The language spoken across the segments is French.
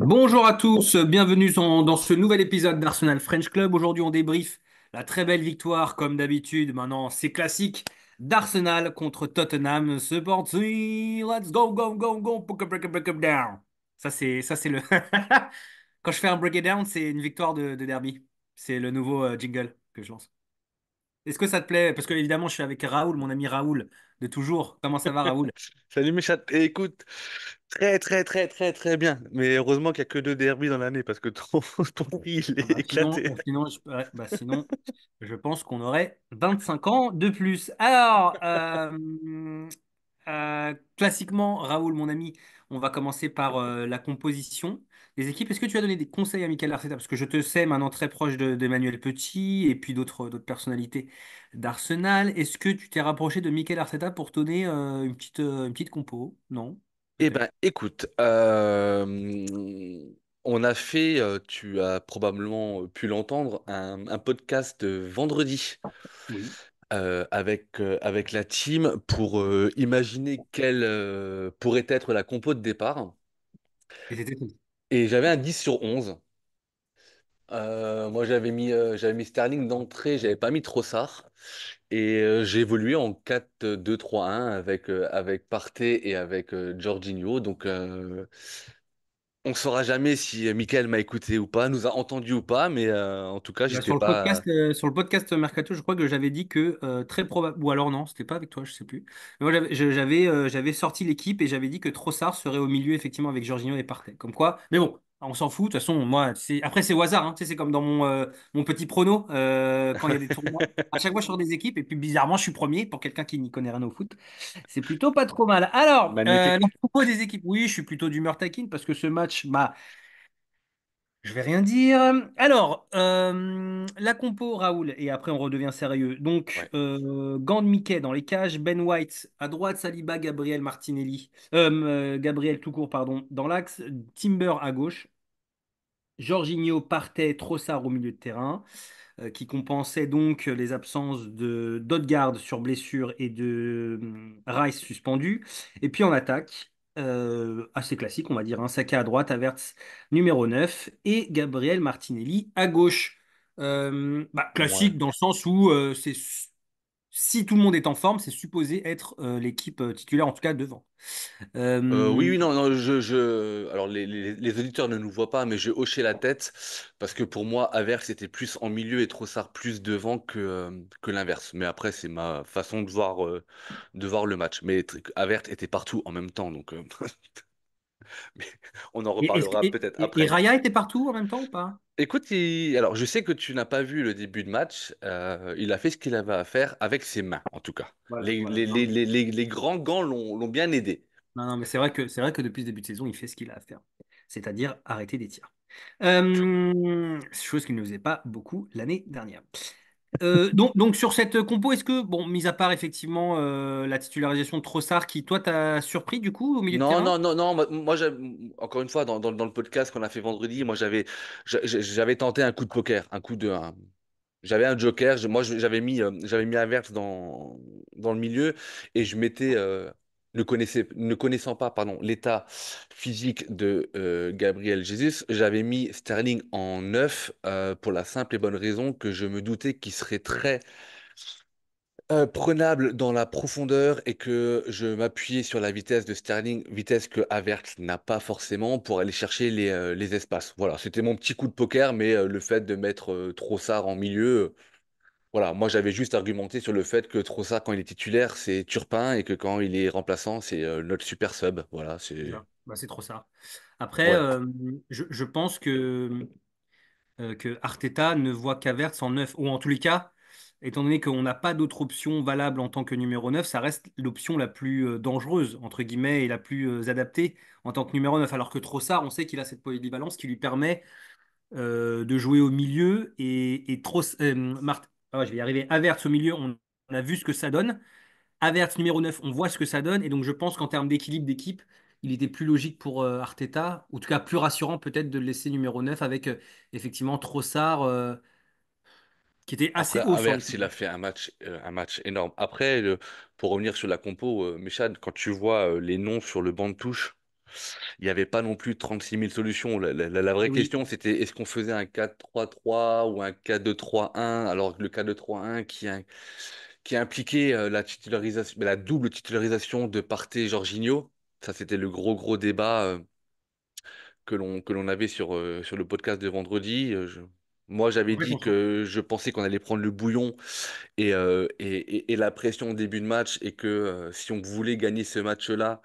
Bonjour à tous, bienvenue dans ce nouvel épisode d'Arsenal French Club. Aujourd'hui, on débriefe la très belle victoire, comme d'habitude. Maintenant, c'est classique d'Arsenal contre Tottenham. C'est parti, let's go, go, go, go, break it down. Ça c'est le. Quand je fais un break it down, c'est une victoire de derby. C'est le nouveau jingle que je lance. Est-ce que ça te plaît? Parce que évidemment, je suis avec Raoul, mon ami Raoul de toujours. Comment ça va, Raoul? Salut mes chats. Et écoute, très très très très très bien. Mais heureusement qu'il n'y a que deux derbies dans l'année parce que ton prix il Ah est bah sinon, éclaté. ouais, bah sinon, je pense qu'on aurait 25 ans de plus. Alors, classiquement, Raoul, mon ami, on va commencer par la composition des équipes. Est-ce que tu as donné des conseils à Mikel Arteta? Parce que je te sais maintenant très proche d'Emmanuel Petit et puis d'autres personnalités d'Arsenal. Est-ce que tu t'es rapproché de Mikel Arteta pour donner une petite compo? Non? Eh ben Peut-être. écoute, on a fait, tu as probablement pu l'entendre, un podcast vendredi Oui. avec la team pour imaginer quelle pourrait être la compo de départ. Et c'était Et j'avais un 10/11. Moi, j'avais mis Sterling d'entrée, j'avais pas mis Trossard. Et j'ai évolué en 4-2-3-1 avec Partey et avec Jorginho. Donc, on saura jamais si Michael m'a écouté ou pas, nous a entendu ou pas, mais en tout cas, Bah, j'étais pas. sur le podcast Mercato, je crois que j'avais dit que très probable, ou alors non, c'était pas avec toi, je sais plus. Mais moi, j'avais sorti l'équipe et j'avais dit que Trossard serait au milieu, effectivement, avec Jorginho et Partey. Comme quoi, mais bon, on s'en fout. De toute façon, moi, après, c'est au hasard. Hein, tu sais, c'est comme dans mon petit prono, quand il y a des tournois. À chaque fois, je sors des équipes et puis bizarrement, je suis premier pour quelqu'un qui n'y connaît rien au foot. C'est plutôt pas trop mal. Alors, le Magnifique. propos des équipes, oui, je suis plutôt d'humeur taquine parce que ce match, bah. Je vais rien dire. Alors, la compo, Raoul, et après on redevient sérieux. Donc, Ouais. Gand Mickey dans les cages, Ben White à droite, Saliba, Gabriel Martinelli, Gabriel tout court, pardon, dans l'axe, Timber à gauche, Jorginho partait, Trossard au milieu de terrain, qui compensait donc les absences de d'Odegaard sur blessure et de Rice suspendu. Et puis en attaque, assez classique, on va dire, un Saka à droite, Havertz numéro 9 et Gabriel Martinelli à gauche. Ouais. Classique dans le sens où si tout le monde est en forme, c'est supposé être l'équipe titulaire, en tout cas devant. Oui, Euh, oui, non, non, alors les auditeurs ne nous voient pas, mais je hochais la tête parce que pour moi, Havertz était plus en milieu et Trossard plus devant que l'inverse. Mais après, c'est ma façon de voir le match. Mais Havertz était partout en même temps, donc mais on en et, reparlera peut-être et après. Raya était partout en même temps ou pas? Écoute, alors je sais que tu n'as pas vu le début de match. Il a fait ce qu'il avait à faire avec ses mains, en tout cas. Voilà, Les, voilà. les, Non, les, les, les les grands gants l'ont bien aidé. non, non, mais c'est vrai que depuis le début de saison, il fait ce qu'il a à faire, c'est-à-dire arrêter des tirs. Chose qu'il ne faisait pas beaucoup l'année dernière. Donc sur cette compo, est-ce que, bon, mis à part effectivement la titularisation de Trossard, qui toi t'as surpris du coup au milieu de Non, terrain? non, non, non. Moi, encore une fois, dans le podcast qu'on a fait vendredi, moi, j'avais tenté un coup de poker, j'avais un joker. J'avais mis Havertz dans le milieu et je m'étais, ne connaissant pas, pardon, l'état physique de Gabriel Jesus, j'avais mis Sterling en 9 pour la simple et bonne raison que je me doutais qu'il serait très prenable dans la profondeur et que je m'appuyais sur la vitesse de Sterling, vitesse que Havertz n'a pas forcément pour aller chercher les espaces. Voilà, c'était mon petit coup de poker, mais le fait de mettre Trossard en milieu, voilà, moi j'avais juste argumenté sur le fait que Trossard, quand il est titulaire, c'est Turpin et que quand il est remplaçant, c'est notre super sub. Voilà, c'est. Voilà. Bah, c'est trop ça. Après, Ouais. je pense que Arteta ne voit qu'Havertz en 9 ou en tous les cas, étant donné qu'on n'a pas d'autre option valable en tant que numéro 9, ça reste l'option la plus dangereuse, entre guillemets, et la plus adaptée en tant que numéro 9. Alors que Trossard, on sait qu'il a cette polyvalence qui lui permet de jouer au milieu et je vais y arriver, Havertz au milieu, on a vu ce que ça donne. Havertz numéro 9, on voit ce que ça donne. Et donc, je pense qu'en termes d'équilibre d'équipe, il était plus logique pour Arteta, ou en tout cas plus rassurant peut-être de le laisser numéro 9 avec effectivement Trossard qui était assez Après, haut sur Havertz, l'équipe. il a fait un match énorme. Après, pour revenir sur la compo, Mechad, quand tu vois les noms sur le banc de touche. il n'y avait pas non plus 36 000 solutions. La vraie Et oui, question, c'était est-ce qu'on faisait un 4-3-3 ou un 4-2-3-1, alors que le 4-2-3-1 qui impliquait la titularisation, la double titularisation de Partey et Jorginho. Ça, c'était le gros débat que l'on avait sur le podcast de vendredi. Moi, j'avais en fait, dit que je pensais qu'on allait prendre le bouillon et la pression au début de match et que si on voulait gagner ce match-là,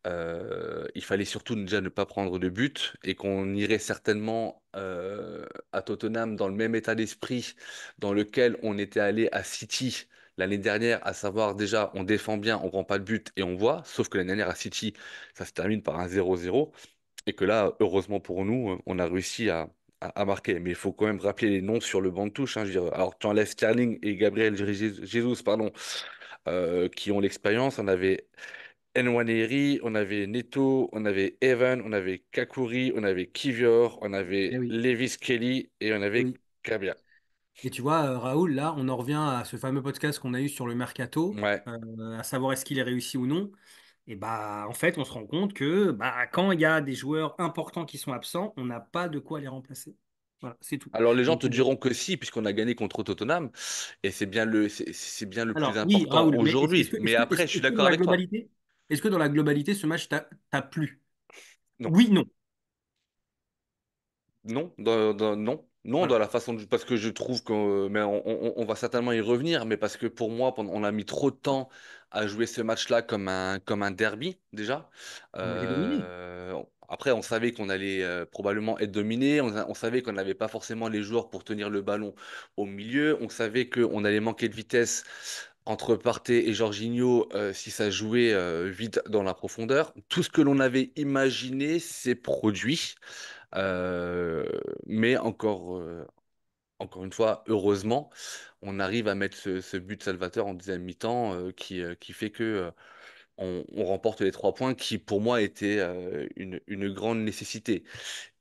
il fallait surtout déjà ne pas prendre de but et qu'on irait certainement à Tottenham dans le même état d'esprit dans lequel on était allé à City l'année dernière, à savoir déjà on défend bien, on prend pas de but et on voit, sauf que l'année dernière à City, ça se termine par un 0-0 et que là, heureusement pour nous, on a réussi à marquer. Mais il faut quand même rappeler les noms sur le banc de touche, hein. Je veux dire, alors tu enlèves Sterling et Gabriel Jesus, pardon, qui ont l'expérience. On avait Nwaneri, on avait Neto, on avait Evan, on avait Kakuri, on avait Kivior, on eh avait oui, Levis Kelly et on eh avait oui. Kabia. Et tu vois, Raoul, là, on en revient à ce fameux podcast qu'on a eu sur le mercato, Ouais. à savoir est-ce qu'il est réussi ou non. Et bah, en fait, on se rend compte que bah, quand il y a des joueurs importants qui sont absents, on n'a pas de quoi les remplacer. Voilà, c'est tout. Alors les gens Donc, te diront que si, puisqu'on a gagné contre Tottenham, et c'est bien le plus alors, oui, important Raoul, mais est-ce aujourd'hui. que, Mais après, je suis est-ce que dans d'accord la avec toi. globalité, est-ce que dans la globalité, ce match t'a plu? Non. Oui, non. Non, non, non, dans Voilà. la façon parce que je trouve que, mais on va certainement y revenir, mais parce que pour moi, on a mis trop de temps à jouer ce match-là comme un derby déjà. On a été dominé. Après, on savait qu'on allait probablement être dominé, on savait qu'on n'avait pas forcément les joueurs pour tenir le ballon au milieu, on savait qu'on allait manquer de vitesse entre Partey et Jorginho si ça jouait vite dans la profondeur. Tout ce que l'on avait imaginé s'est produit. Euh, mais encore une fois, heureusement, on arrive à mettre ce but salvateur en deuxième mi-temps qui fait que on remporte les 3 points qui, pour moi, était une grande nécessité.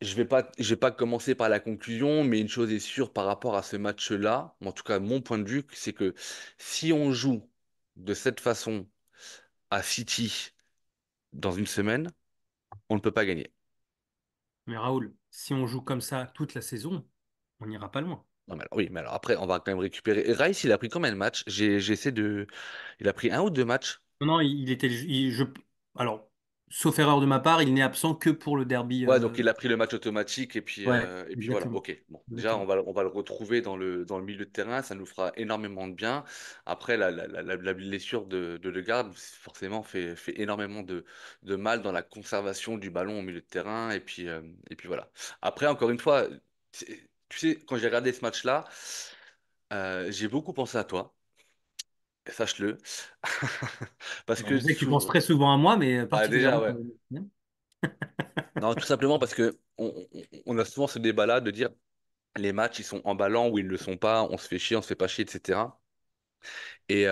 Je vais pas commencer par la conclusion, mais une chose est sûre par rapport à ce match-là, en tout cas, mon point de vue, c'est que si on joue de cette façon à City dans une semaine, on ne peut pas gagner. Mais Raoul, si on joue comme ça toute la saison, on n'ira pas loin. Non, mais alors, oui, mais alors après, on va quand même récupérer. Et Rice, il a pris combien de matchs? J'essaie de. Il a pris un ou deux matchs? Non, non, il était. Alors, sauf erreur de ma part, il n'est absent que pour le derby. Ouais, donc il a pris le match automatique Ouais, et puis voilà. exactement. Ok. Bon, déjà, on Exactement. va, on va le retrouver dans le milieu de terrain. Ça nous fera énormément de bien. Après, la blessure de Degarde, forcément, fait énormément de mal dans la conservation du ballon au milieu de terrain. Et puis voilà. Après, encore une fois, tu sais, quand j'ai regardé ce match-là, j'ai beaucoup pensé à toi. Sache-le. Parce Alors, je que sais que tu penses très souvent à moi, mais bah déjà, particulièrement. ouais. Non, tout simplement parce que on a souvent ce débat-là de dire les matchs, ils sont emballants ou ils ne le sont pas, on se fait chier, on se fait pas chier, etc. Et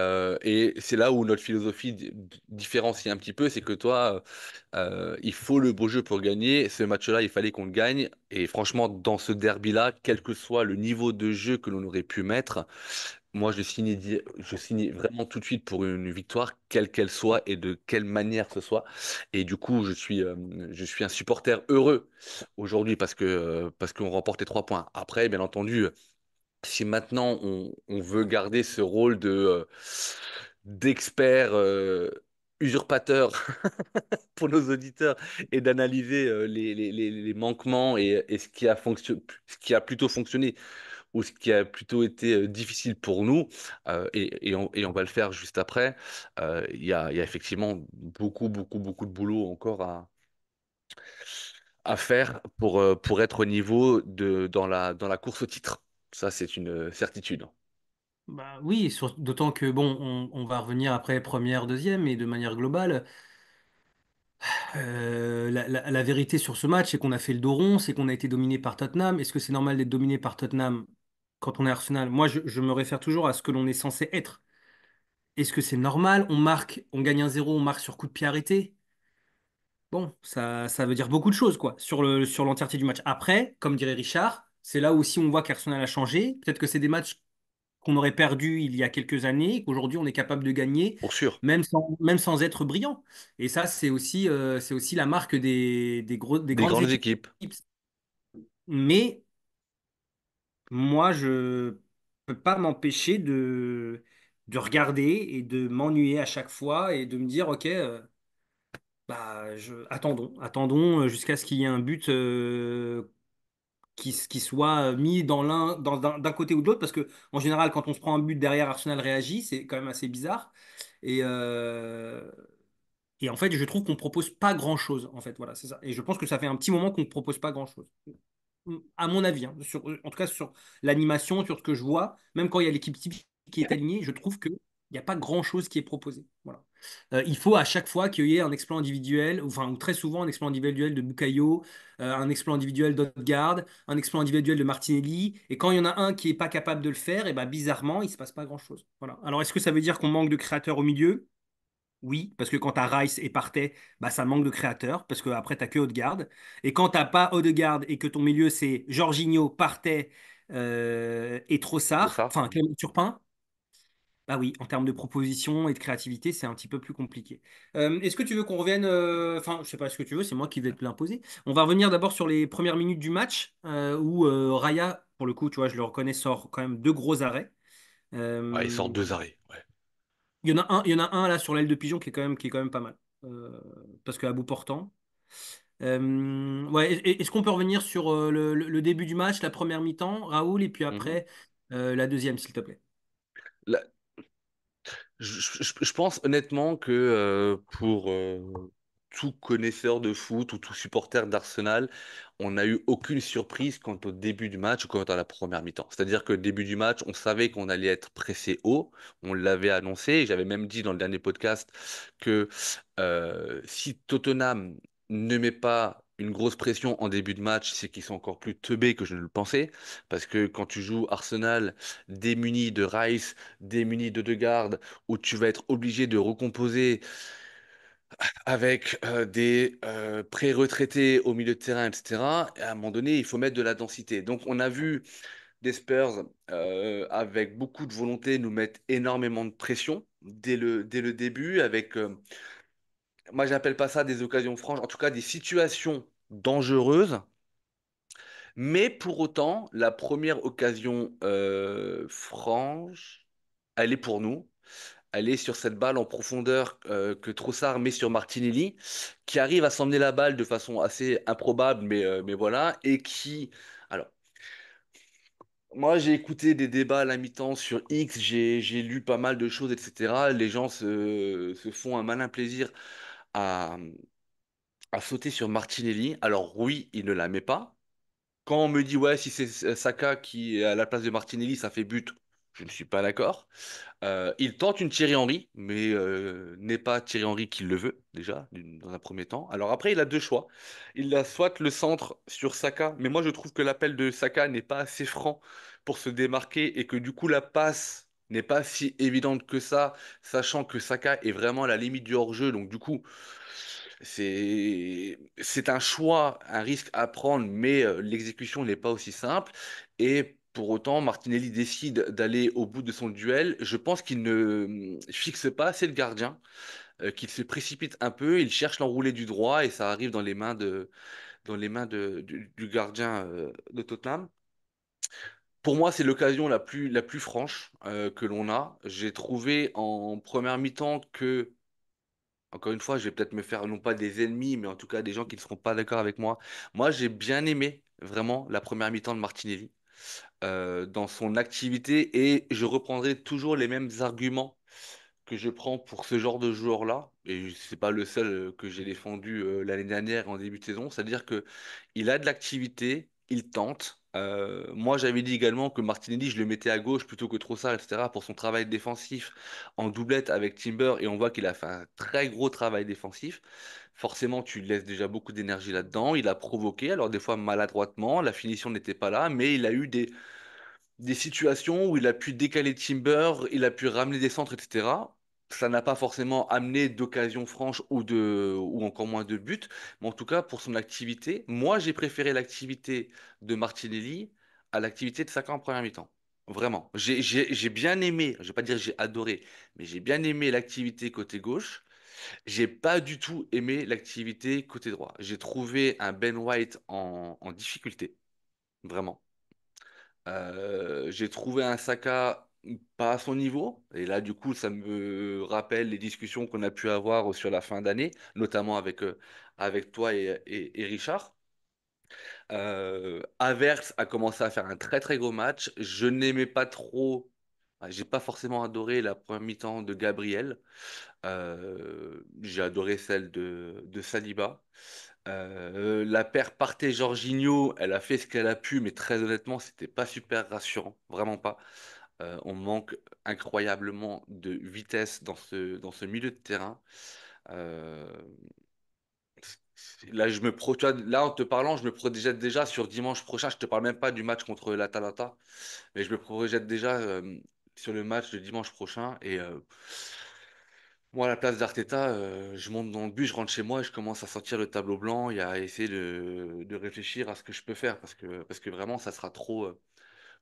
c'est là où notre philosophie différencie un petit peu, c'est que toi, il faut le beau jeu pour gagner. Ce match-là, il fallait qu'on le gagne. Et franchement, dans ce derby-là, quel que soit le niveau de jeu que l'on aurait pu mettre, moi, je signe vraiment tout de suite pour une victoire, quelle qu'elle soit et de quelle manière ce soit. Et du coup, je suis un supporter heureux aujourd'hui parce qu'on remporte les 3 points. Après, bien entendu, si maintenant on veut garder ce rôle d'expert usurpateur pour nos auditeurs et d'analyser les manquements et ce qui a plutôt fonctionné ou ce qui a plutôt été difficile pour nous, et on va le faire juste après, il y a effectivement beaucoup, beaucoup, beaucoup de boulot encore à faire pour être au niveau dans la course au titre. Ça, c'est une certitude. Bah oui, d'autant que bon, on va revenir après première, deuxième, et de manière globale, la vérité sur ce match, c'est qu'on a fait le dos rond, c'est qu'on a été dominé par Tottenham. Est-ce que c'est normal d'être dominé par Tottenham quand on est Arsenal? Moi, je me réfère toujours à ce que l'on est censé être. Est-ce que c'est normal? On marque, on gagne 1-0, on marque sur coup de pied arrêté. Bon, ça veut dire beaucoup de choses, quoi, sur l'entièreté du match. Après, comme dirait Richard, c'est là aussi on voit qu'Arsenal a changé. Peut-être que c'est des matchs qu'on aurait perdu il y a quelques années, et qu'aujourd'hui on est capable de gagner, pour sûr. même sans être brillant. Et ça, c'est aussi la marque des Des grandes grandes équipes. équipes. Mais moi, je peux pas m'empêcher de regarder et de m'ennuyer à chaque fois et de me dire, OK, attendons jusqu'à ce qu'il y ait un but qui soit mis d'un côté ou de l'autre, parce que en général, quand on se prend un but derrière, Arsenal réagit, c'est quand même assez bizarre. Et, euh, et en fait, je trouve qu'on propose pas grand-chose, en fait, voilà, c'est ça. Et je pense que ça fait un petit moment qu'on ne propose pas grand-chose. À mon avis, hein, en tout cas sur l'animation, sur ce que je vois, même quand il y a l'équipe type qui est alignée, je trouve qu'il n'y a pas grand-chose qui est proposé. Voilà. Il faut à chaque fois qu'il y ait un exploit individuel, ou très souvent un exploit individuel de Bukayo, un exploit individuel d'Odegaard, un exploit individuel de Martinelli, et quand il y en a un qui n'est pas capable de le faire, et ben bizarrement, il ne se passe pas grand-chose. Voilà. Alors est-ce que ça veut dire qu'on manque de créateurs au milieu? Oui, parce que quand tu as Rice et Partey, bah, ça manque de créateurs, parce qu'après, tu n'as que Odegaard. Et quand t'as pas Odegaard et que ton milieu, c'est Jorginho, Partey et Pour Trossard, ça. enfin Clément Turpin, bah oui, en termes de proposition et de créativité, c'est un petit peu plus compliqué. Est-ce que tu veux qu'on revienne, enfin, je sais pas ce que tu veux, c'est moi qui vais te l'imposer. On va revenir d'abord sur les premières minutes du match, où Raya, pour le coup, tu vois, je le reconnais, sort quand même deux gros arrêts. Ouais, il sort Euh, 2 arrêts. Ouais. il y en a un là sur l'aile de pigeon qui est quand même pas mal. Euh, Parce qu'à bout portant. Ouais, est-ce qu'on peut revenir sur le début du match, la première mi-temps, Raoul, et puis Mhm. après la deuxième, s'il te plaît. Là, je pense honnêtement que pour tout connaisseur de foot ou tout supporter d'Arsenal, on n'a eu aucune surprise quant au début du match ou quant à la première mi-temps. C'est-à-dire que le début du match, on savait qu'on allait être pressé haut, on l'avait annoncé, et j'avais même dit dans le dernier podcast que si Tottenham ne met pas une grosse pression en début de match, c'est qu'ils sont encore plus teubés que je ne le pensais, parce que quand tu joues Arsenal démuni de Rice, démuni de Degarde, où tu vas être obligé de recomposer avec des pré-retraités au milieu de terrain, etc. Et à un moment donné, il faut mettre de la densité. Donc, on a vu des Spurs avec beaucoup de volonté nous mettre énormément de pression dès le début, avec, moi, j'appelle pas ça des occasions franches, en tout cas des situations dangereuses. Mais pour autant, la première occasion franche, elle est pour nous. Elle est sur cette balle en profondeur que Trossard met sur Martinelli, qui arrive à s'emmener la balle de façon assez improbable, mais voilà, et qui... Alors, moi j'ai écouté des débats à la mi-temps sur X, j'ai lu pas mal de choses, etc. Les gens se font un malin plaisir à, à sauter sur Martinelli. Alors oui, il ne la met pas. Quand on me dit, ouais, si c'est Saka qui est à la place de Martinelli, ça fait but, je ne suis pas d'accord. Il tente une Thierry Henry, mais n'est pas Thierry Henry qui le veut, déjà, dans un premier temps. Alors après, il a deux choix. Il a soit le centre sur Saka, mais moi je trouve que l'appel de Saka n'est pas assez franc pour se démarquer et que du coup la passe n'est pas si évidente que ça, sachant que Saka est vraiment à la limite du hors-jeu. Donc du coup, c'est un choix, un risque à prendre, mais l'exécution n'est pas aussi simple. Et pour autant, Martinelli décide d'aller au bout de son duel. Je pense qu'il ne fixe pas assez le gardien, qu'il se précipite un peu, il cherche l'enroulé du droit et ça arrive dans les mains du gardien de Tottenham. Pour moi, c'est l'occasion la plus franche que l'on a. J'ai trouvé en première mi-temps que encore une fois, je vais peut-être me faire non pas des ennemis, mais en tout cas des gens qui ne seront pas d'accord avec moi. Moi, j'ai bien aimé vraiment la première mi-temps de Martinelli dans son activité et je reprendrai toujours les mêmes arguments que je prends pour ce genre de joueur-là. Et c'est pas le seul que j'ai défendu l'année dernière en début de saison. C'est-à-dire que il a de l'activité, il tente. Moi, j'avais dit également que Martinelli, je le mettais à gauche plutôt que Trossard, etc., pour son travail défensif en doublette avec Timber, et on voit qu'il a fait un très gros travail défensif. Forcément, tu laisses déjà beaucoup d'énergie là-dedans. Il a provoqué, alors des fois maladroitement, la finition n'était pas là, mais il a eu des situations où il a pu décaler Timber, il a pu ramener des centres, etc. Ça n'a pas forcément amené d'occasion franche ou encore moins de buts, mais en tout cas, pour son activité, moi j'ai préféré l'activité de Martinelli à l'activité de Saka en première mi-temps. Vraiment. J'ai bien aimé, je vais pas dire j'ai adoré, mais j'ai bien aimé l'activité côté gauche. J'ai pas du tout aimé l'activité côté droit. J'ai trouvé un Ben White en difficulté, vraiment. J'ai trouvé un Saka pas à son niveau. Et là, du coup, ça me rappelle les discussions qu'on a pu avoir sur la fin d'année, notamment avec toi et Richard. Havertz a commencé à faire un très très gros match. Je n'aimais pas trop, j'ai pas forcément adoré la première mi-temps de Gabriel. J'ai adoré celle de Saliba. La paire Partey-Jorginho, elle a fait ce qu'elle a pu, mais très honnêtement, c'était pas super rassurant, vraiment pas. On manque incroyablement de vitesse dans ce milieu de terrain. Euh, Là, tu vois, là, en te parlant, je me projette déjà sur dimanche prochain. Je te parle même pas du match contre l'Atalanta, mais je me projette déjà sur le match de dimanche prochain. Et moi, à la place d'Arteta, je monte dans le bus, je rentre chez moi et je commence à sortir le tableau blanc et à essayer de réfléchir à ce que je peux faire parce que vraiment, ça sera trop,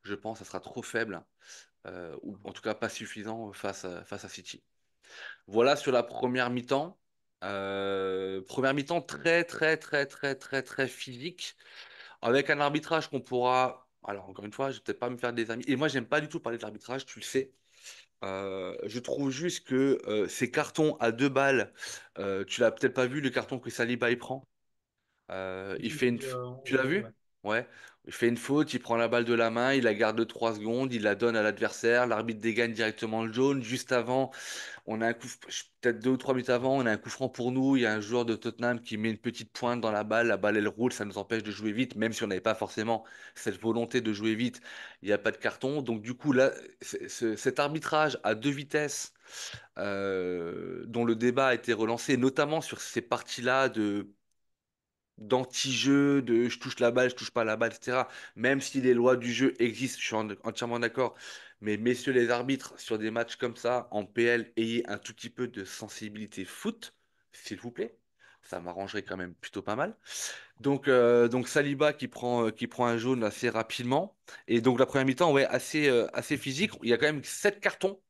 je pense, ça sera trop faible ou en tout cas pas suffisant face à City. Voilà sur la première mi-temps. Première mi-temps très, très, très, très, très, très physique, avec un arbitrage qu'on pourra. Alors, encore une fois, je vais peut-être pas me faire des amis. Et moi, j'aime pas du tout parler de l'arbitrage, tu le sais. Je trouve juste que ces cartons à 2 balles, tu l'as peut-être pas vu, le carton que Saliba il prend. Il J'ai fait une. vu en Tu l'as revue, vu? ouais. Ouais. Il fait une faute, il prend la balle de la main, il la garde 3 secondes, il la donne à l'adversaire, l'arbitre dégaine directement le jaune. Juste avant, on a un coup, peut-être 2 ou 3 minutes avant, on a un coup franc pour nous. Il y a un joueur de Tottenham qui met une petite pointe dans la balle elle roule, ça nous empêche de jouer vite, même si on n'avait pas forcément cette volonté de jouer vite, il n'y a pas de carton. Donc du coup, là, cet arbitrage à 2 vitesses, dont le débat a été relancé, notamment sur ces parties-là d'anti-jeu, de je touche la balle, je touche pas la balle, etc. Même si les lois du jeu existent, je suis entièrement d'accord. Mais messieurs les arbitres, sur des matchs comme ça, en PL, ayez un tout petit peu de sensibilité foot, s'il vous plaît. Ça m'arrangerait quand même plutôt pas mal. Donc Saliba qui prend un jaune assez rapidement. Et donc la première mi-temps, ouais, assez physique. Il y a quand même 7 cartons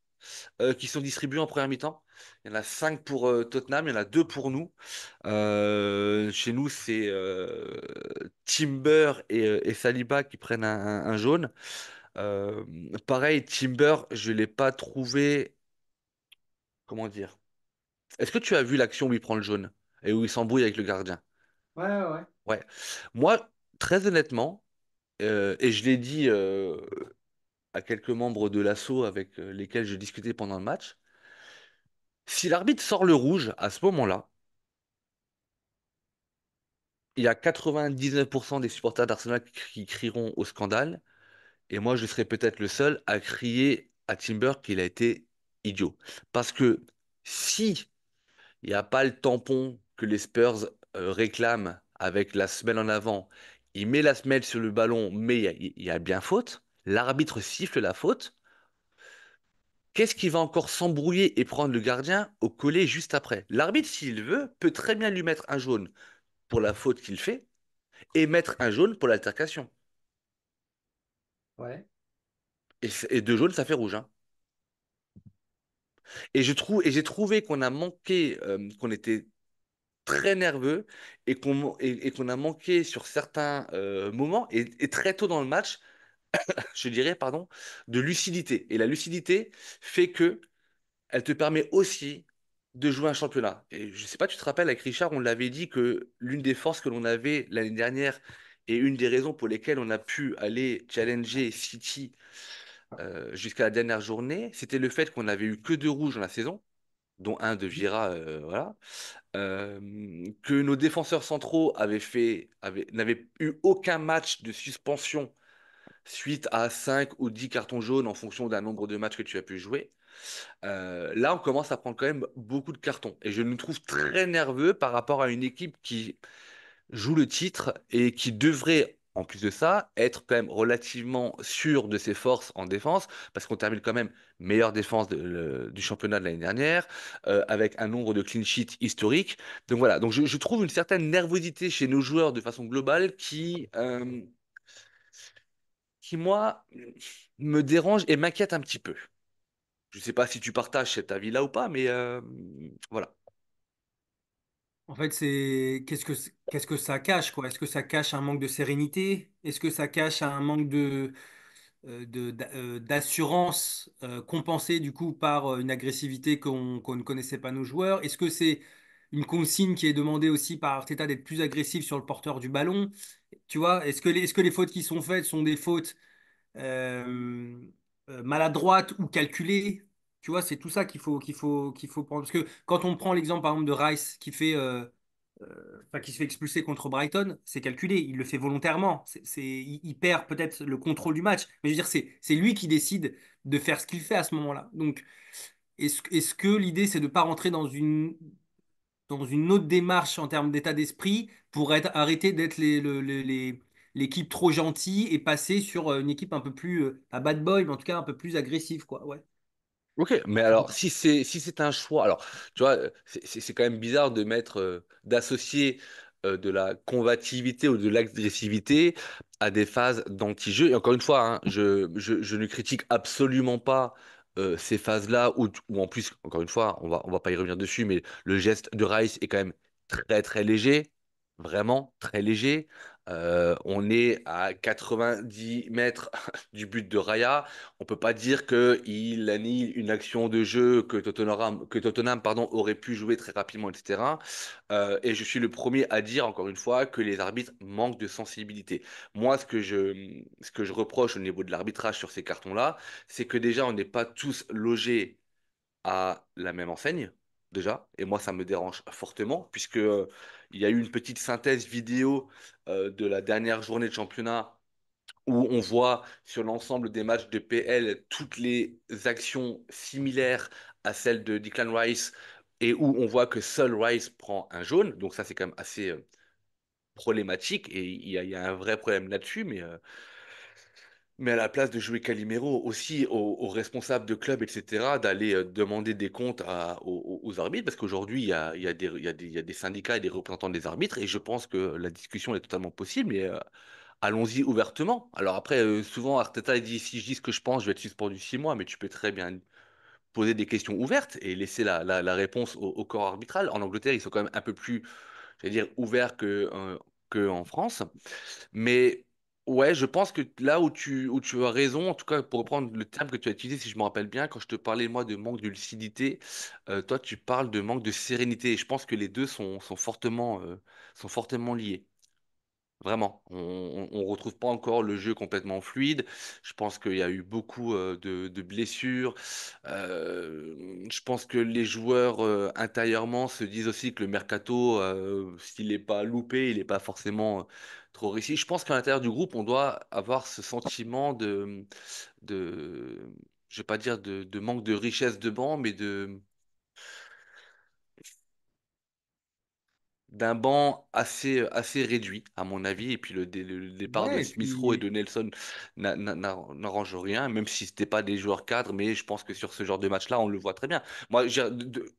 qui sont distribués en première mi-temps. Il y en a 5 pour Tottenham, il y en a 2 pour nous. Chez nous, c'est Timber et Saliba qui prennent un jaune. Euh, Pareil, Timber, je ne l'ai pas trouvé. Comment dire? Est-ce que tu as vu l'action où il prend le jaune et où il s'embrouille avec le gardien? Ouais, ouais, ouais. Ouais. Moi, très honnêtement, et je l'ai dit à quelques membres de l'assaut avec lesquels je discutais pendant le match, si l'arbitre sort le rouge à ce moment-là, il y a 99% des supporters d'Arsenal qui crieront au scandale. Et moi, je serais peut-être le seul à crier à Timber qu'il a été idiot. Parce que si il n'y a pas le tampon que les Spurs réclament avec la semelle en avant, il met la semelle sur le ballon, mais il y a bien faute. L'arbitre siffle la faute. Qu'est-ce qui va encore s'embrouiller et prendre le gardien au collet juste après? L'arbitre, s'il veut, peut très bien lui mettre un jaune pour la faute qu'il fait et mettre un jaune pour l'altercation. Ouais. Et 2 jaunes, ça fait rouge, hein. Et j'ai trouvé qu'on a manqué, qu'on était très nerveux et qu'on a manqué sur certains moments et très tôt dans le match, je dirais, pardon, de lucidité. Et la lucidité fait que elle te permet aussi de jouer un championnat. Et je sais pas, tu te rappelles, avec Richard, on l'avait dit que l'une des forces que l'on avait l'année dernière et une des raisons pour lesquelles on a pu aller challenger City jusqu'à la dernière journée, c'était le fait qu'on n'avait eu que 2 rouges dans la saison, dont un de Vieira, voilà. Que nos défenseurs centraux n'avaient eu aucun match de suspension suite à 5 ou 10 cartons jaunes en fonction d'un nombre de matchs que tu as pu jouer. Là, on commence à prendre quand même beaucoup de cartons. Et je nous trouve très nerveux par rapport à une équipe qui joue le titre et qui devrait, en plus de ça, être quand même relativement sûr de ses forces en défense, parce qu'on termine quand même meilleure défense du championnat de l'année dernière, avec un nombre de clean sheets historique. Donc voilà, donc je trouve une certaine nervosité chez nos joueurs de façon globale qui, moi, me dérange et m'inquiète un petit peu. Je sais pas si tu partages cet avis-là ou pas, mais voilà. En fait, c'est qu'est-ce que ça cache, quoi? Est-ce que ça cache un manque de sérénité? Est-ce que ça cache un manque d'assurance compensée du coup par une agressivité qu'on ne connaissait pas nos joueurs? Est-ce que c'est une consigne qui est demandée aussi par Arteta d'être plus agressif sur le porteur du ballon? Tu vois, est-ce que les fautes qui sont faites sont des fautes euh, maladroite ou calculée. Tu vois, c'est tout ça qu'il faut prendre. Parce que quand on prend l'exemple, par exemple, de Rice enfin, qui se fait expulser contre Brighton, c'est calculé. Il le fait volontairement. Il perd peut-être le contrôle du match. Mais je veux dire, c'est lui qui décide de faire ce qu'il fait à ce moment-là. Donc, est-ce que l'idée, c'est de ne pas rentrer dans une autre démarche en termes d'état d'esprit pour arrêter d'être l'équipe trop gentille et passer sur une équipe un peu plus, pas bad boy, mais en tout cas un peu plus agressive, quoi. Ouais. Ok, mais alors si c'est un choix, alors tu vois, c'est quand même bizarre de mettre d'associer de la combativité ou de l'agressivité à des phases d'anti-jeu. Et encore une fois, hein, je ne critique absolument pas ces phases-là où en plus, encore une fois, on va pas y revenir dessus, mais le geste de Rice est quand même très très léger, vraiment très léger. On est à 90 mètres du but de Raya. On peut pas dire qu'il annule une action de jeu que Tottenham, pardon, aurait pu jouer très rapidement, etc. Et je suis le premier à dire, encore une fois, que les arbitres manquent de sensibilité. Moi, ce que je reproche au niveau de l'arbitrage sur ces cartons-là, c'est que déjà, on n'est pas tous logés à la même enseigne, déjà. Et moi, ça me dérange fortement, puisque il y a eu une petite synthèse vidéo de la dernière journée de championnat où on voit sur l'ensemble des matchs de PL toutes les actions similaires à celles de Declan Rice et où on voit que seul Rice prend un jaune. Donc ça, c'est quand même assez problématique et il y a un vrai problème là-dessus. Mais à la place de jouer Calimero, aussi aux responsables de club, etc., d'aller demander des comptes aux arbitres, parce qu'aujourd'hui, il y a des syndicats et des représentants des arbitres, et je pense que la discussion est totalement possible, mais allons-y ouvertement. Alors après, souvent, Arteta, il dit, si je dis ce que je pense, je vais être suspendu 6 mois, mais tu peux très bien poser des questions ouvertes et laisser la réponse au corps arbitral. En Angleterre, ils sont quand même un peu plus, j'allais dire, ouverts que en France. Mais ouais, je pense que là où tu as raison, en tout cas pour reprendre le terme que tu as utilisé, si je me rappelle bien, quand je te parlais moi de manque de lucidité, toi tu parles de manque de sérénité. Et je pense que les deux sont fortement liés. Vraiment, on retrouve pas encore le jeu complètement fluide. Je pense qu'il y a eu beaucoup de blessures. Je pense que les joueurs intérieurement se disent aussi que le mercato, s'il n'est pas loupé, il n'est pas forcément trop réussi. Je pense qu'à l'intérieur du groupe, on doit avoir ce sentiment de, je vais pas dire de manque de richesse de banc, mais d'un banc assez réduit, à mon avis. Et puis le départ de Ouais, et Smith Rowe et puis de Nelson n'arrange rien, même si c'était pas des joueurs cadres. Mais je pense que sur ce genre de match-là, on le voit très bien. Moi,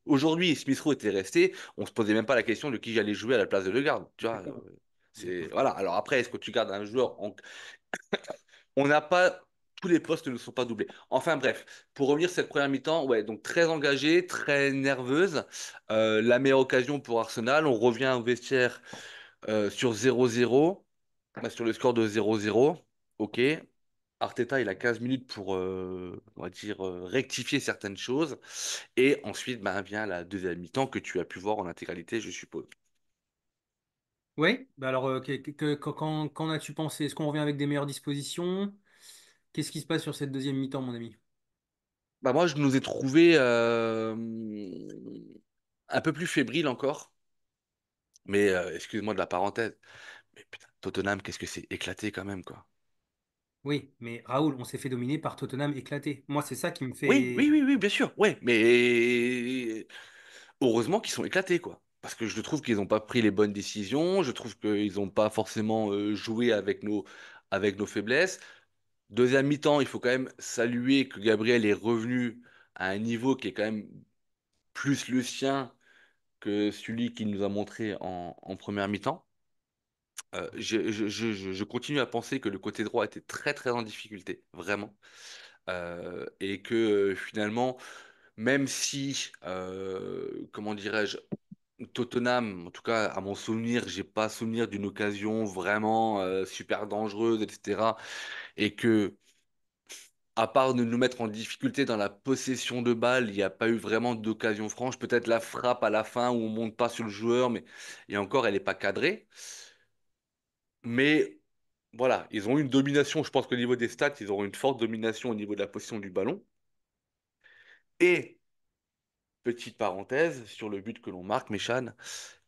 aujourd'hui, Smith Rowe était resté, on se posait même pas la question de qui j'allais jouer à la place de Legarde. Tu vois, d'accord. voilà. Alors après, est-ce que tu gardes un joueur on n'a pas. Tous les postes ne sont pas doublés. Enfin bref, pour revenir sur cette première mi-temps, ouais, donc très engagée, très nerveuse. La meilleure occasion pour Arsenal. On revient au vestiaire sur 0-0, bah, sur le score de 0-0. Ok. Arteta, il a 15 minutes pour, on va dire, rectifier certaines choses. Et ensuite, bah, vient la deuxième mi-temps que tu as pu voir en intégralité, je suppose. ouais, bah alors qu'en as-tu pensé? Est-ce qu'on revient avec des meilleures dispositions? Qu'est-ce qui se passe sur cette deuxième mi-temps, mon ami? Bah, moi, je nous ai trouvés un peu plus fébriles encore. Mais excuse-moi de la parenthèse. Mais putain, Tottenham, qu'est-ce que c'est éclaté quand même, quoi. Oui, mais Raoul, on s'est fait dominer par Tottenham éclaté. Moi, c'est ça qui me Oui, oui, fait. oui, oui, bien sûr. Ouais, mais heureusement qu'ils sont éclatés, quoi. Parce que je trouve qu'ils n'ont pas pris les bonnes décisions. Je trouve qu'ils n'ont pas forcément joué avec nos faiblesses. Deuxième mi-temps, il faut quand même saluer que Gabriel est revenu à un niveau qui est quand même plus le sien que celui qu'il nous a montré en première mi-temps. Je continue à penser que le côté droit était très très en difficulté, vraiment. Et que finalement, même si, comment dirais-je, Tottenham, en tout cas à mon souvenir, j'ai pas souvenir d'une occasion vraiment super dangereuse, etc. Et que, à part de nous mettre en difficulté dans la possession de balle, il n'y a pas eu vraiment d'occasion franche. Peut-être la frappe à la fin où on monte pas sur le joueur, mais et encore, elle n'est pas cadrée. Mais voilà, ils ont eu une domination. Je pense qu'au niveau des stats, ils auront une forte domination au niveau de la possession du ballon. Et petite parenthèse sur le but que l'on marque, Méchan,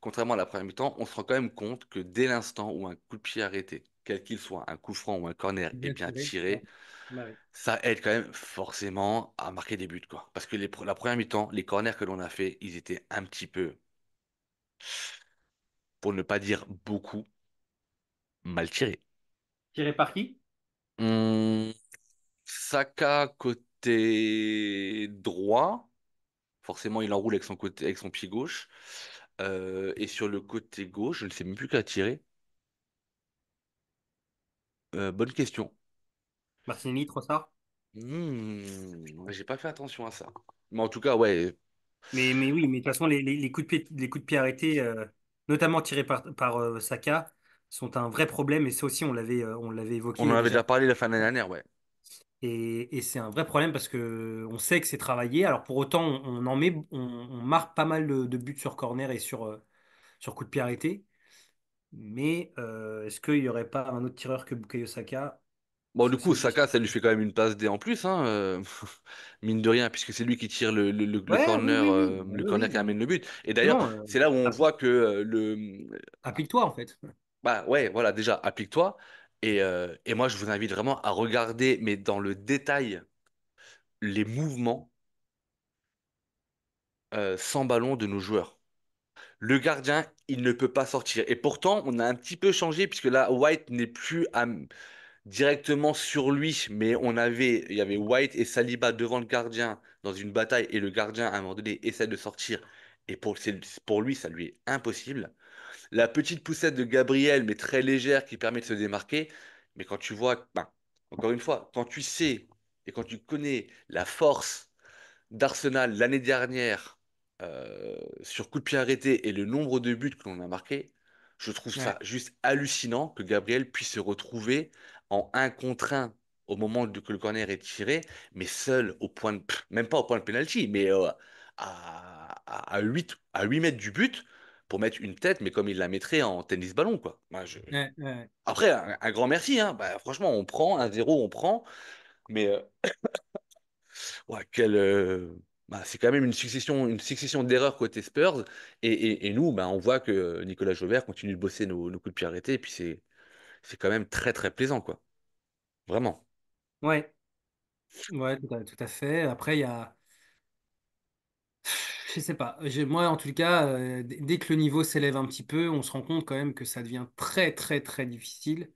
contrairement à la première mi-temps, on se rend quand même compte que dès l'instant où un coup de pied arrêté, quel qu'il soit, un coup franc ou un corner, est Bien bien tiré. Ouais. tiré, Bah oui. ça aide quand même forcément à marquer des buts, quoi. Parce que la première mi-temps, les corners que l'on a fait, ils étaient un petit peu, pour ne pas dire beaucoup, mal tirés. Tiré par qui? Hum, Saka côté droit, forcément il enroule avec son côté, avec son pied gauche. Et sur le côté gauche, je ne sais même plus qu'à tirer. Bonne question. Martinelli, Trossard. J'ai pas fait attention à ça. Mais en tout cas, ouais. Mais oui, mais de toute façon, les coups de pied, les coups de pied arrêtés, notamment tirés par Saka, sont un vrai problème. Et ça aussi, on l'avait évoqué On en avait déjà. déjà parlé la fin de l'année dernière, ouais. Et c'est un vrai problème parce que on sait que c'est travaillé. Alors pour autant, on marque pas mal de buts sur corner et sur coup de pied arrêté. Mais est-ce qu'il n'y aurait pas un autre tireur que Bukayo Saka? Bon, du Ça, c'est coup, une question. Saka, ça lui fait quand même une passe D en plus, hein, mine de rien, puisque c'est lui qui tire Ouais, oui, oui, oui. Bah le oui, corner oui. qui amène le but. Et d'ailleurs, Justement, c'est là où on appli- voit que applique-toi en fait. bah ouais, voilà, déjà, applique-toi. Et moi, je vous invite vraiment à regarder, mais dans le détail, les mouvements sans ballon de nos joueurs. Le gardien, il ne peut pas sortir. Et pourtant, on a un petit peu changé, puisque là, White n'est plus directement sur lui, mais il y avait White et Saliba devant le gardien dans une bataille, et le gardien, à un moment donné, essaie de sortir. Et pour lui, ça lui est impossible. La petite poussette de Gabriel, mais très légère, qui permet de se démarquer. Mais quand tu vois, ben, encore une fois, quand tu sais et quand tu connais la force d'Arsenal l'année dernière sur coup de pied arrêté et le nombre de buts que l'on a marqué, je trouve ça Ouais. juste hallucinant que Gabriel puisse se retrouver en un contre un au moment que le corner est tiré, mais seul au point de, même pas au point de penalty, mais à 8 mètres du but pour mettre une tête, mais comme il la mettrait en tennis ballon, quoi. Ouais, ouais. Après, un grand merci, hein. Bah, franchement, on prend 1-0, on prend, mais ouais, bah, c'est quand même une succession d'erreurs côté Spurs. Et nous, bah, on voit que Nicolas Jaubert continue de bosser nos coups de pied arrêtés. Et puis c'est quand même très très plaisant, quoi. Vraiment. Ouais, ouais, tout à fait. Après, il y a, je sais pas. Moi, en tout cas, dès que le niveau s'élève un petit peu, on se rend compte quand même que ça devient très, très, très difficile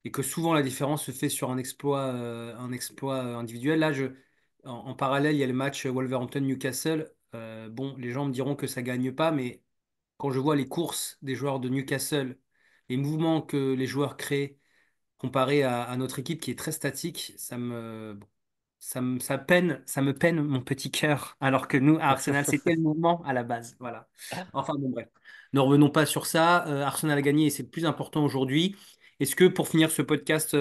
et que souvent la différence se fait sur un exploit individuel. Là, en parallèle, il y a le match Wolverhampton-Newcastle. Bon, les gens me diront que ça gagne pas, mais quand je vois les courses des joueurs de Newcastle, les mouvements que les joueurs créent comparé à notre équipe qui est très statique, ça me peine mon petit cœur, alors que nous, à Arsenal, c'était le mouvement à la base. Voilà. Enfin, bon, bref. Ne revenons pas sur ça. Arsenal a gagné et c'est le plus important aujourd'hui. Est-ce que pour finir ce podcast,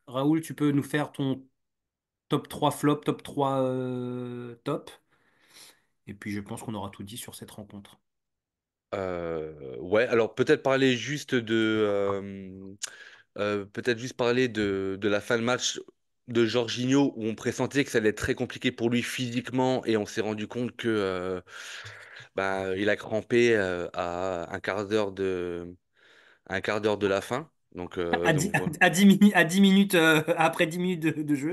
Raoul, tu peux nous faire ton top 3 flop, top 3 top? Et puis, je pense qu'on aura tout dit sur cette rencontre. Ouais, alors peut-être parler juste peut-être juste parler de la fin de match de Jorginho où on pressentait que ça allait être très compliqué pour lui physiquement et on s'est rendu compte que bah, il a crampé à un quart d'heure de la fin. Donc voilà. À 10 minutes, à 10 minutes après 10 minutes de jeu.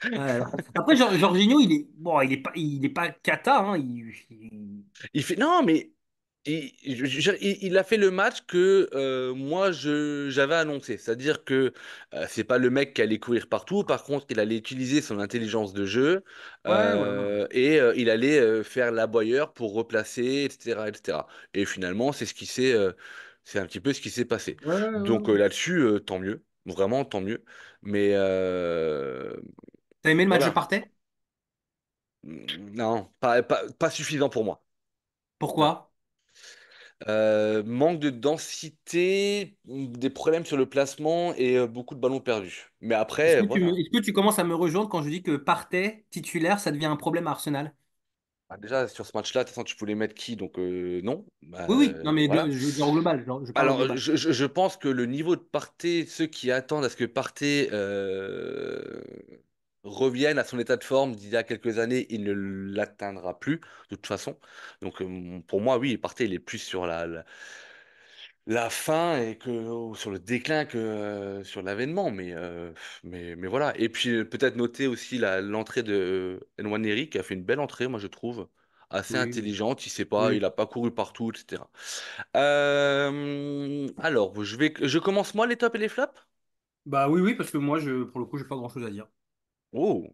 Ouais. Après, Jorginho, il est pas cata, hein, Il fait non mais il a fait le match que moi j'avais annoncé, c'est-à-dire que c'est pas le mec qui allait courir partout, par contre il allait utiliser son intelligence de jeu Ouais, ouais, ouais. et il allait faire l'aboyeur pour replacer, etc., etc. Et finalement c'est un petit peu ce qui s'est passé. Ouais, ouais, Donc ouais. là-dessus, tant mieux, vraiment tant mieux. Mais T'as aimé le match de voilà, Partey? non, pas suffisant pour moi. Non. Pourquoi? Manque de densité, des problèmes sur le placement et beaucoup de ballons perdus. Mais après, voilà. Est-ce que tu commences à me rejoindre quand je dis que Partey titulaire, ça devient un problème à Arsenal? Ah, déjà, sur ce match-là, de toute façon, tu voulais mettre qui? Donc, non. Oui, oui, non, mais Voilà. je veux dire au global, je parle au Alors, global. je pense que le niveau de Partey, ceux qui attendent à ce que Partey revienne à son état de forme d'il y a quelques années, il ne l'atteindra plus, de toute façon. Donc, pour moi, oui, Partey, il est plus sur la fin et que sur le déclin que sur l'avènement, mais voilà. Et puis peut-être noter aussi l'entrée de Nwaneri qui a fait une belle entrée, moi je trouve, assez Oui, intelligente. Il sait pas, oui. il a pas couru partout, etc. Alors je commence moi les tops et les flops. Bah oui, oui, parce que moi, pour le coup, j'ai pas grand-chose à dire. Oh.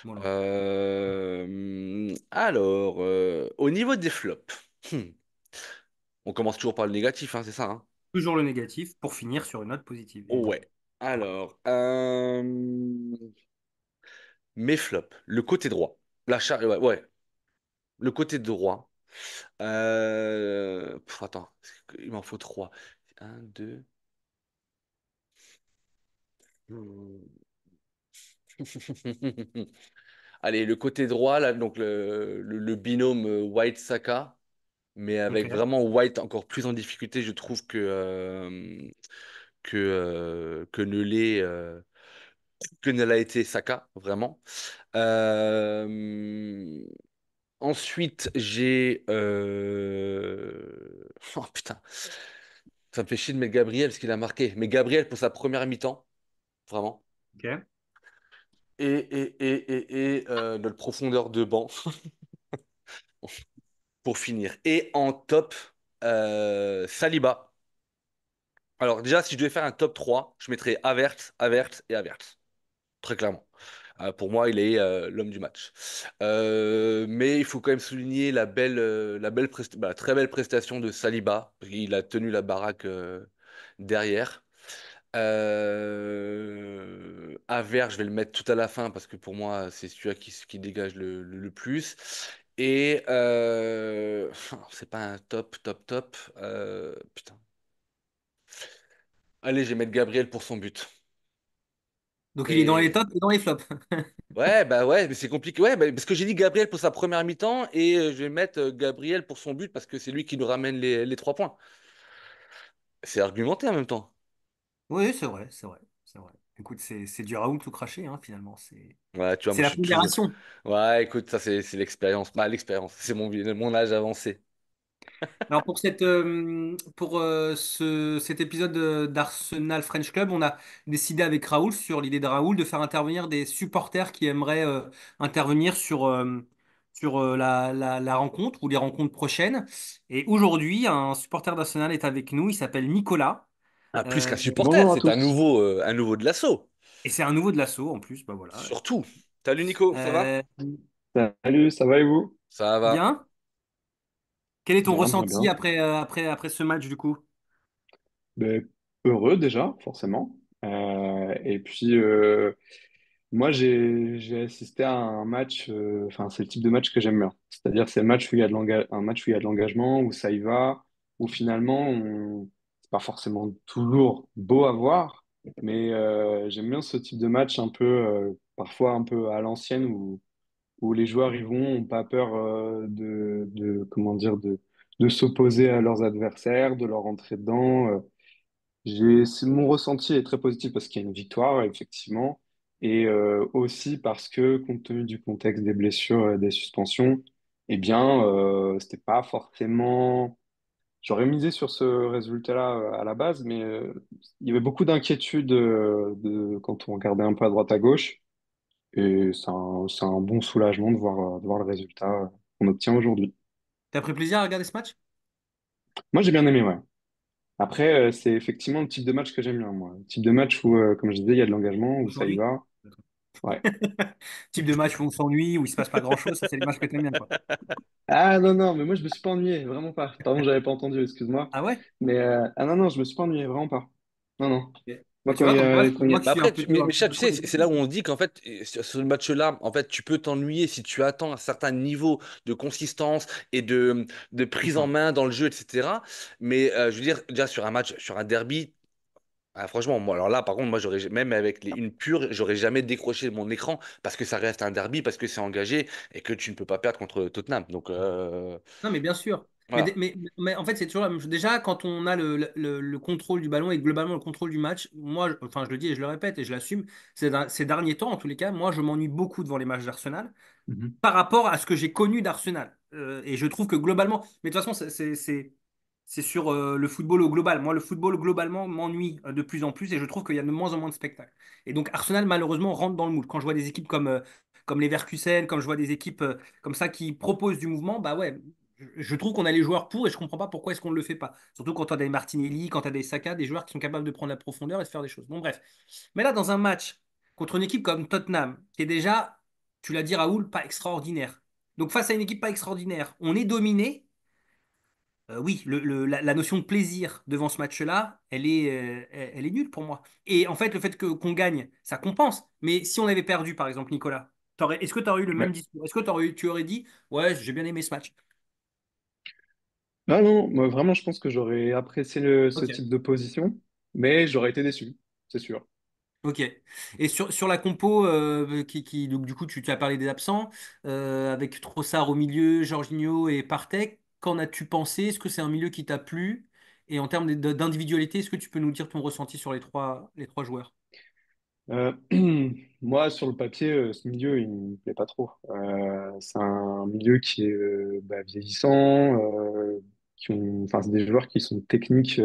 Voilà. Alors au niveau des flops, hmm, on commence toujours par le négatif, hein, c'est ça, hein. Toujours le négatif pour finir sur une note positive, Oh, évidemment. ouais. Alors, mes flops, le côté droit. Ouais, ouais, le côté droit. Attends, il m'en faut trois. Un, deux. Hmm. Allez, le côté droit, là, donc le binôme White-Saka, mais avec Ok. vraiment White encore plus en difficulté, je trouve que que ne l'a été Saka, vraiment. Euh, Ensuite, j'ai... Oh putain, ça me fait chier de mettre Gabriel parce qu'il a marqué. Mais Gabriel pour sa première mi-temps, vraiment. Ok. Et notre profondeur de banc pour finir. Et en top, Saliba. Alors déjà, si je devais faire un top 3, je mettrais Havertz, Havertz et Havertz. Très clairement. Pour moi, il est l'homme du match. Mais il faut quand même souligner très belle prestation de Saliba. Il a tenu la baraque derrière. Havertz, je vais le mettre tout à la fin parce que pour moi, c'est celui qui dégage le plus. Et c'est pas un top, top, top. Putain. Allez, je vais mettre Gabriel pour son but. Donc il est dans les Et tops et dans les flops. ouais, bah ouais, mais c'est compliqué. Ouais, bah, parce que j'ai dit Gabriel pour sa première mi-temps et je vais mettre Gabriel pour son but parce que c'est lui qui nous ramène les 3 points. C'est argumenté en même temps. Oui, c'est vrai, c'est vrai, c'est vrai. Écoute, c'est du Raoult tout craché, hein, finalement. Ouais, tu vois, moi C'est je la suis plus. pondération. Ouais, écoute, ça c'est l'expérience. Bah, l'expérience, c'est mon âge avancé. Alors pour cet épisode d'Arsenal French Club, on a décidé avec Raoul, sur l'idée de Raoul, de faire intervenir des supporters qui aimeraient intervenir sur la rencontre ou les rencontres prochaines. Et aujourd'hui, un supporter d'Arsenal est avec nous, il s'appelle Nicolas. Ah, plus qu'un Euh, supporter, Bonjour à c'est tous. un nouveau de l'assaut. et c'est un nouveau de l'assaut en plus, bah voilà. Surtout. Salut Nico, ça va? Euh, Salut, ça va et vous? Ça va. bien. Quel est ton Bien, bien, ressenti bien. après ce match du coup? Ben, heureux déjà, forcément. Et puis, moi, j'ai assisté à un match, enfin, c'est le type de match que j'aime bien. C'est-à-dire, c'est le match où il y a un match où il y a de l'engagement, où ça y va, où finalement, c'est pas forcément toujours beau à voir, mais j'aime bien ce type de match un peu, parfois un peu à l'ancienne, où les joueurs y vont, ont pas peur comment dire, de s'opposer à leurs adversaires, de leur rentrer dedans. Mon ressenti est très positif parce qu'il y a une victoire, effectivement, et aussi parce que, compte tenu du contexte des blessures, des suspensions, eh bien, c'était pas forcément. J'aurais misé sur ce résultat-là à la base, mais il y avait beaucoup d'inquiétudes quand on regardait un peu à droite à gauche. Et c'est un bon soulagement de voir le résultat qu'on obtient aujourd'hui. T'as pris plaisir à regarder ce match? Moi, j'ai bien aimé, ouais. Après, c'est effectivement le type de match que j'aime bien, moi. Le type de match où, comme je disais, il y a de l'engagement, On où ça y s'ennuie? va. Ouais. Type de match où on s'ennuie, où il se passe pas grand-chose, ça c'est les matchs que t'aimes bien, quoi. Ah non, non, mais moi, je me suis pas ennuyé, vraiment pas. Pardon, j'avais pas entendu, excuse-moi. Ah ouais? Mais, ah non, non, je me suis pas ennuyé, vraiment pas. Non, non. Ok. Moi, Bah, tu vois, comme quoi, quand il y moi a... qui Mais suis après, mais un peu Chad, tu trop sais, c'est là négatif. où on dit qu'en fait, sur ce match-là, en fait, tu peux t'ennuyer si tu attends un certain niveau de consistance et de C'est prise en ça. main dans le jeu, etc. Mais je veux dire, déjà sur un match, sur un derby, ah, franchement, moi, alors là, par contre, moi, j'aurais, même avec une pure, j'aurais jamais décroché mon écran parce que ça reste un derby, parce que c'est engagé et que tu ne peux pas perdre contre Tottenham. Donc, Non, mais bien sûr. voilà. Mais en fait, c'est toujours la même chose. Déjà, quand on a le contrôle du ballon et globalement le contrôle du match, moi, enfin, je le dis et je le répète et je l'assume, ces derniers temps, en tous les cas, moi, je m'ennuie beaucoup devant les matchs d'Arsenal Mhm. par rapport à ce que j'ai connu d'Arsenal. Et je trouve que globalement, mais de toute façon, c'est sur le football au global. Moi, le football globalement m'ennuie de plus en plus et je trouve qu'il y a de moins en moins de spectacles. Et donc, Arsenal, malheureusement, rentre dans le moule. Quand je vois des équipes comme Leverkusen, comme je vois des équipes comme ça qui proposent du mouvement, bah ouais, je trouve qu'on a les joueurs pour et je comprends pas pourquoi est-ce qu'on ne le fait pas. Surtout quand tu as des Martinelli, quand tu as des Saka, des joueurs qui sont capables de prendre la profondeur et de faire des choses. Bon, bref. Mais là, dans un match contre une équipe comme Tottenham, qui est déjà, tu l'as dit Raoul, pas extraordinaire. Donc face à une équipe pas extraordinaire, on est dominé. Oui, la notion de plaisir devant ce match-là, elle est nulle pour moi. Et en fait, le fait qu'on gagne, ça compense. Mais si on avait perdu, par exemple, Nicolas, est-ce que tu aurais eu le même Ouais. discours? Est-ce que tu aurais dit, ouais, j'ai bien aimé ce match? Ah non, non, moi, vraiment, je pense que j'aurais apprécié ce Ok. type de position, mais j'aurais été déçu, c'est sûr. Ok. Et sur la compo, donc du coup, tu as parlé des absents, avec Trossard au milieu, Jorginho et Partey, qu'en as-tu pensé? Est-ce que c'est un milieu qui t'a plu? Et en termes d'individualité, est-ce que tu peux nous dire ton ressenti sur les trois joueurs? Euh, Moi, sur le papier, ce milieu, il me plaît pas trop. C'est un milieu qui est vieillissant, enfin, c'est des joueurs qui sont techniques,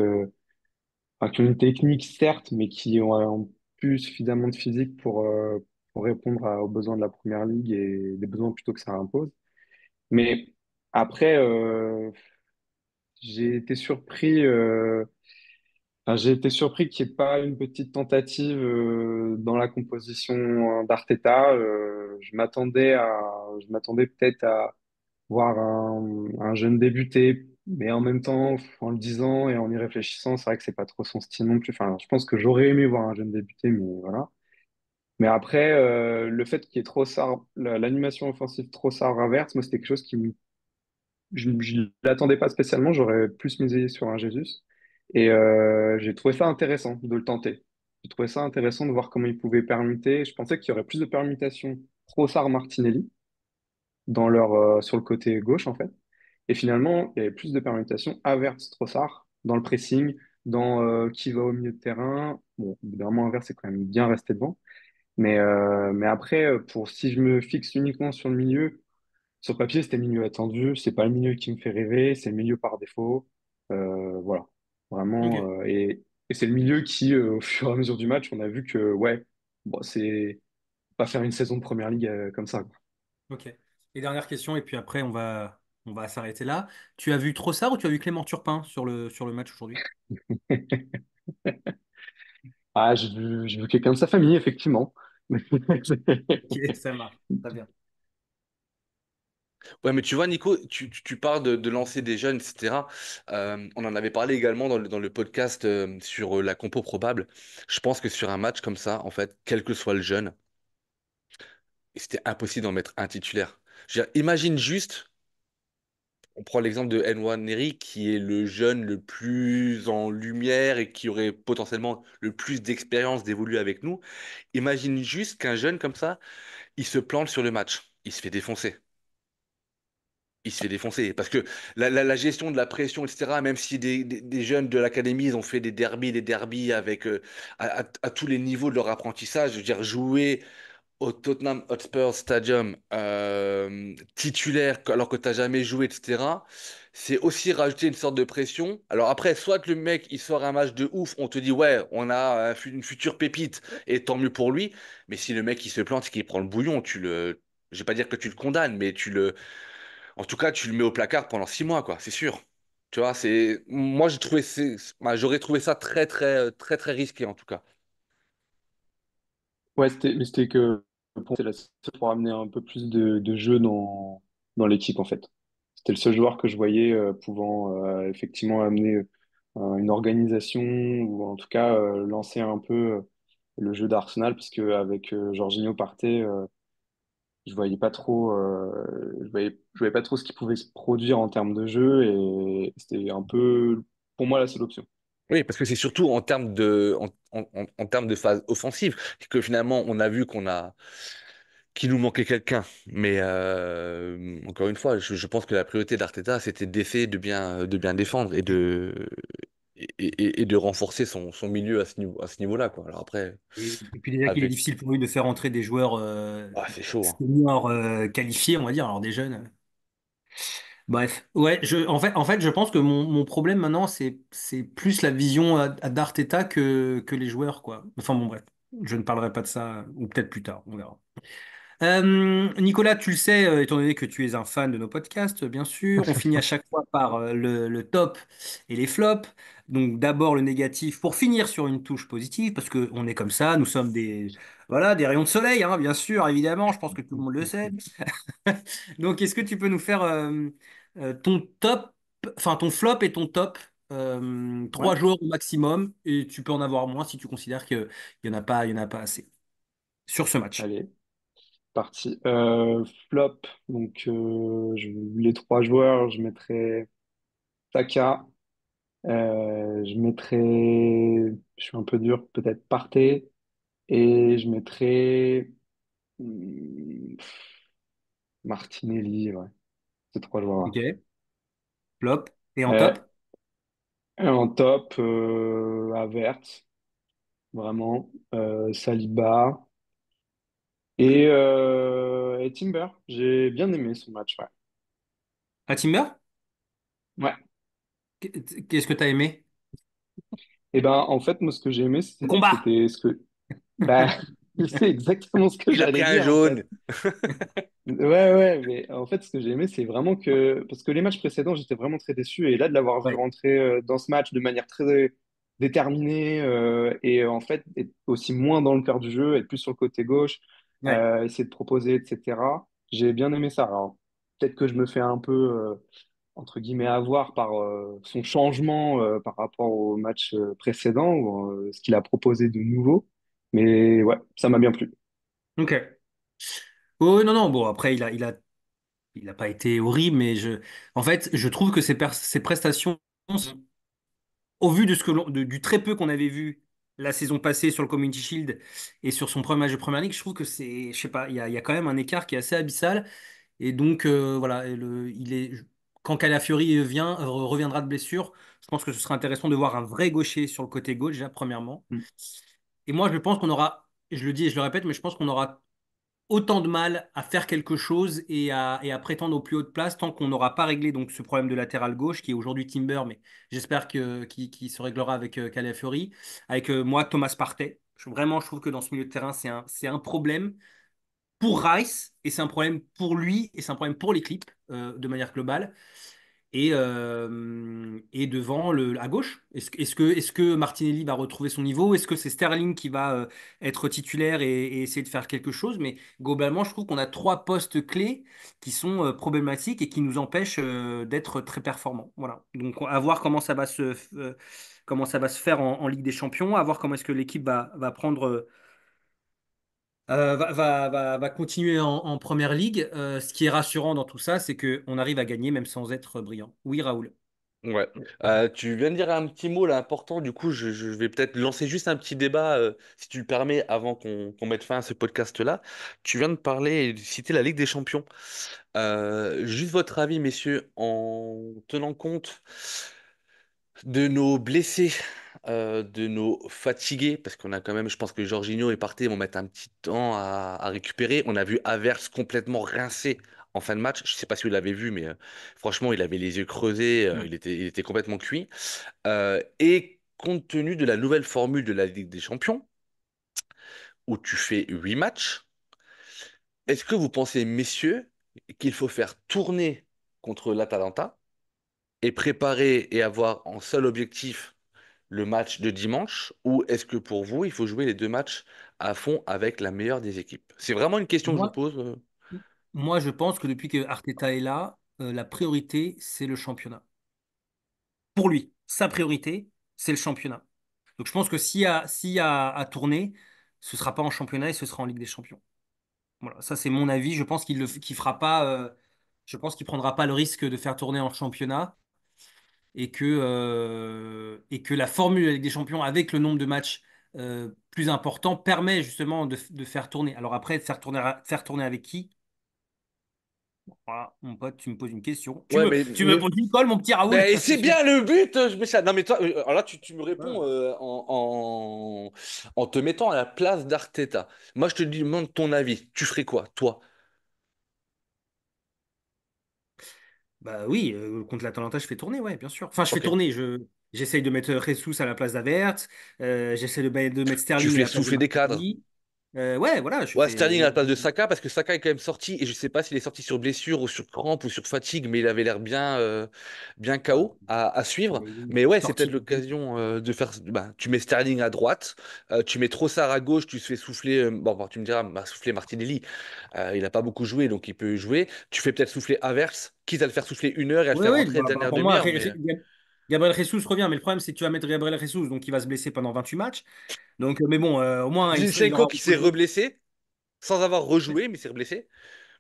enfin, qui ont une technique certes, mais qui ont plus suffisamment de physique pour répondre aux besoins de la première ligue et des besoins plutôt que ça impose. Mais après, j'ai été surpris. Enfin, j'ai été surpris qu'il n'y ait pas une petite tentative dans la composition d'Arteta. Je m'attendais peut-être à voir un jeune débuté, mais en même temps, en le disant et en y réfléchissant, c'est vrai que c'est pas trop son style non plus. Enfin, je pense que j'aurais aimé voir un jeune débuté, mais voilà. Mais après, le fait qu'il y ait Trossard, l'animation offensive Trossard-Havertz, moi, c'était quelque chose je ne l'attendais pas spécialement, j'aurais plus misé sur un Jesus. Et j'ai trouvé ça intéressant de le tenter. J'ai trouvé ça intéressant de voir comment il pouvait permuter. Je pensais qu'il y aurait plus de permutations Trossard-Martinelli sur le côté gauche, en fait. Et finalement, il y avait plus de permutations Havertz-Trossard dans le pressing, dans qui va au milieu de terrain. Bon, évidemment, Havertz est quand même bien resté devant. Mais après, si je me fixe uniquement sur le milieu, sur papier, c'était le milieu attendu. C'est pas le milieu qui me fait rêver, c'est le milieu par défaut. Voilà, vraiment. Ok. Et c'est le milieu qui, au fur et à mesure du match, on a vu que, ouais, bon, c'est pas faire une saison de première ligue comme ça, quoi. Ok. Et dernière question, et puis après, on va s'arrêter là. Tu as vu Trossard ou tu as vu Clément Turpin sur le match aujourd'hui? Ah, j'ai vu quelqu'un de sa famille, effectivement. Ok, ça marche. Très bien. Ouais, mais tu vois, Nico, tu parles de lancer des jeunes, etc. On en avait parlé également dans le podcast sur la compo probable. Je pense que sur un match comme ça, en fait, quel que soit le jeune, c'était impossible d'en mettre un titulaire. Je veux dire, imagine juste, on prend l'exemple de Nwaneri, qui est le jeune le plus en lumière et qui aurait potentiellement le plus d'expérience d'évoluer avec nous. Imagine juste qu'un jeune comme ça, il se plante sur le match, il se fait défoncer. Il se fait défoncer. Parce que la gestion de la pression, etc., même si des jeunes de l'académie, ils ont fait des derbies avec, à tous les niveaux de leur apprentissage, je veux dire, jouer au Tottenham Hotspur Stadium titulaire alors que tu n'as jamais joué, etc., c'est aussi rajouter une sorte de pression. Alors après, soit le mec, il sort un match de ouf, on te dit, ouais, on a une future pépite, et tant mieux pour lui. Mais si le mec, il se plante, qu'il prend le bouillon, je vais pas dire que tu le condamnes, mais en tout cas, tu le mets au placard pendant 6 mois, quoi, c'est sûr. Tu vois, moi j'ai trouvé, j'aurais trouvé ça très, très, très, très risqué en tout cas. Ouais, mais c'était que c'est la seule pour amener un peu plus de jeu dans l'équipe, en fait. C'était le seul joueur que je voyais pouvant effectivement amener une organisation ou en tout cas lancer un peu le jeu d'Arsenal, puisque avec Jorginho partait, je voyais pas trop ce qui pouvait se produire en termes de jeu et c'était un peu pour moi la seule option. Oui, parce que c'est surtout en termes de phase offensive que finalement on a vu qu'il nous manquait quelqu'un. Mais encore une fois, je pense que la priorité d'Arteta, c'était d'essayer de bien défendre et de renforcer son milieu à ce niveau-là, quoi. Alors après, Et puis déjà qu'il est avec... difficile pour lui de faire entrer des joueurs Ah, c'est chaud, hein. seniors qualifiés, on va dire, alors des jeunes. Bref, ouais, en fait, je pense que mon problème maintenant, c'est plus la vision d'Arteta que les joueurs, quoi. Enfin bon, bref, je ne parlerai pas de ça, ou peut-être plus tard, on verra. Nicolas, tu le sais, étant donné que tu es un fan de nos podcasts, bien sûr, on finit à chaque fois par le top et les flops. Donc d'abord le négatif pour finir sur une touche positive, parce qu'on est comme ça, nous sommes voilà, des rayons de soleil, hein, bien sûr, évidemment, je pense que tout le monde le sait. Donc est-ce que tu peux nous faire ton top, enfin ton flop et ton top, Ouais, trois joueurs au maximum, et tu peux en avoir moins si tu considères qu'il n'y en a pas assez sur ce match. allez, parti. Flop, donc les trois joueurs, je mettrais Saka, je mettrais, je suis un peu dur, peut-être Partey, et je mettrais Martinelli, ouais, ces trois joueurs-là. Ok. Flop. Et en Euh, top? et en top, Havertz, vraiment, Saliba et Timber. J'ai bien aimé son match, ouais. À Timber? Ouais. Qu'est-ce que tu as aimé? Et ben, en fait, moi, ce que j'ai aimé, Le combat. c'était ce que, bah, c'est exactement ce que Il a pris j'allais un dire, en fait. jaune. Ouais, ouais, mais en fait, ce que j'ai aimé, c'est vraiment que, parce que les matchs précédents, j'étais vraiment très déçu, et là, de l'avoir vu Ouais. rentrer dans ce match de manière très déterminée, et en fait, être aussi moins dans le cœur du jeu, être plus sur le côté gauche, Ouais. essayer de proposer, etc. J'ai bien aimé ça. Alors, peut-être que je me fais un peu, entre guillemets, avoir par son changement par rapport au match précédent, ou ce qu'il a proposé de nouveau, mais ouais, ça m'a bien plu. Ok. Oh non, non, bon, après, il a pas été horrible, mais en fait, je trouve que ses prestations, au vu de du très peu qu'on avait vu la saison passée sur le Community Shield et sur son premier match de Première Ligue, je trouve que je sais pas, il y a quand même un écart qui est assez abyssal. Et donc, voilà, quand Calafiori reviendra de blessure, je pense que ce sera intéressant de voir un vrai gaucher sur le côté gauche, déjà, premièrement. Mm. Et moi, je pense qu'on aura, je le dis et je le répète, mais je pense qu'on aura autant de mal à faire quelque chose et à prétendre aux plus hautes places tant qu'on n'aura pas réglé donc ce problème de latéral gauche qui est aujourd'hui Timber, mais j'espère qu'il se réglera avec Calafiori. Avec moi, Thomas Partey. Vraiment, je trouve que dans ce milieu de terrain, c'est un problème pour Rice, et c'est un problème pour lui, et c'est un problème pour l'équipe de manière globale. Et devant à gauche, est-ce que Martinelli va retrouver son niveau? Est-ce que c'est Sterling qui va être titulaire et essayer de faire quelque chose? Mais globalement, je trouve qu'on a trois postes clés qui sont problématiques et qui nous empêchent d'être très performants. Voilà. Donc à voir comment ça va se faire en Ligue des Champions, à voir comment est-ce que l'équipe va prendre va continuer en Première Ligue. Ce qui est rassurant dans tout ça, c'est qu'on arrive à gagner même sans être brillant. Oui, Raoul. Ouais. Tu viens de dire un petit mot là important, du coup je vais peut-être lancer juste un petit débat, si tu le permets, avant qu'on mette fin à ce podcast-là. Tu viens de parler et de citer la Ligue des Champions. Juste votre avis, messieurs, en tenant compte de nos blessés, de nos fatigués, parce qu'on a quand même, je pense que Jorginho est parti, ils vont mettre un petit temps à récupérer. On a vu Havertz complètement rincé en fin de match. Je sais pas si vous l'avez vu, mais franchement, il avait les yeux creusés, il était complètement cuit. Et compte tenu de la nouvelle formule de la Ligue des Champions, où tu fais 8 matchs, est-ce que vous pensez, messieurs, qu'il faut faire tourner contre l'Atalanta? et préparer et avoir en seul objectif le match de dimanche, ou est-ce que pour vous, il faut jouer les deux matchs à fond avec la meilleure des équipes? C'est vraiment une question que je vous Moi, pose. moi, je pense que depuis que Arteta est là, la priorité, c'est le championnat. Pour lui, sa priorité, c'est le championnat. Donc je pense que s'il y a à tourner, ce sera pas en championnat et ce sera en Ligue des Champions. Voilà, ça c'est mon avis. Je pense qu'il fera pas, je pense qu'il prendra pas le risque de faire tourner en championnat et que la formule de la Ligue des Champions avec le nombre de matchs plus important permet justement de faire tourner. Alors après, faire tourner avec qui? Voilà, mon pote, tu me poses une question. Tu Ouais, me, tu me poses une colle, mon petit Raoul, mais ça c'est c'est sûr. bien le but, je mets ça. Non, mais toi, alors là, tu me réponds Voilà. en te mettant à la place d'Arteta. Moi, je te demande ton avis. Tu ferais quoi, toi? Bah oui, contre l'Atalanta, je fais tourner, ouais, bien sûr. Enfin, je fais Ok. tourner. J'essaye de mettre Jesus à la place d'Avert. J'essaie de mettre Tu Sterling à fais la place de souffler des cadres. Martinelli. Ouais, voilà, je Ouais, fais. Sterling à la place de Saka, parce que Saka est quand même sorti, et je sais pas s'il est sorti sur blessure ou sur crampe ou sur fatigue, mais il avait l'air bien Ouais, KO à suivre. il est Mais ouais, c'est peut-être sorti. l'occasion de faire. Bah, tu mets Sterling à droite, tu mets Trossard à gauche, tu te fais souffler. Bon, tu me diras, souffler Martinelli, il a pas beaucoup joué, donc il peut jouer. Tu fais peut-être souffler Havertz, quitte à le faire souffler une heure et à le Oui, faire oui, rentrer la bah, dernière pour moi, demi-heure. Mais Gabriel Jesus revient, mais le problème, c'est que tu vas mettre Gabriel Jesus, donc il va se blesser pendant 28 matchs. Donc, mais bon, au moins, il Zinchenko aura qui s'est reposé. reblessé, sans avoir rejoué, mais il s'est reblessé.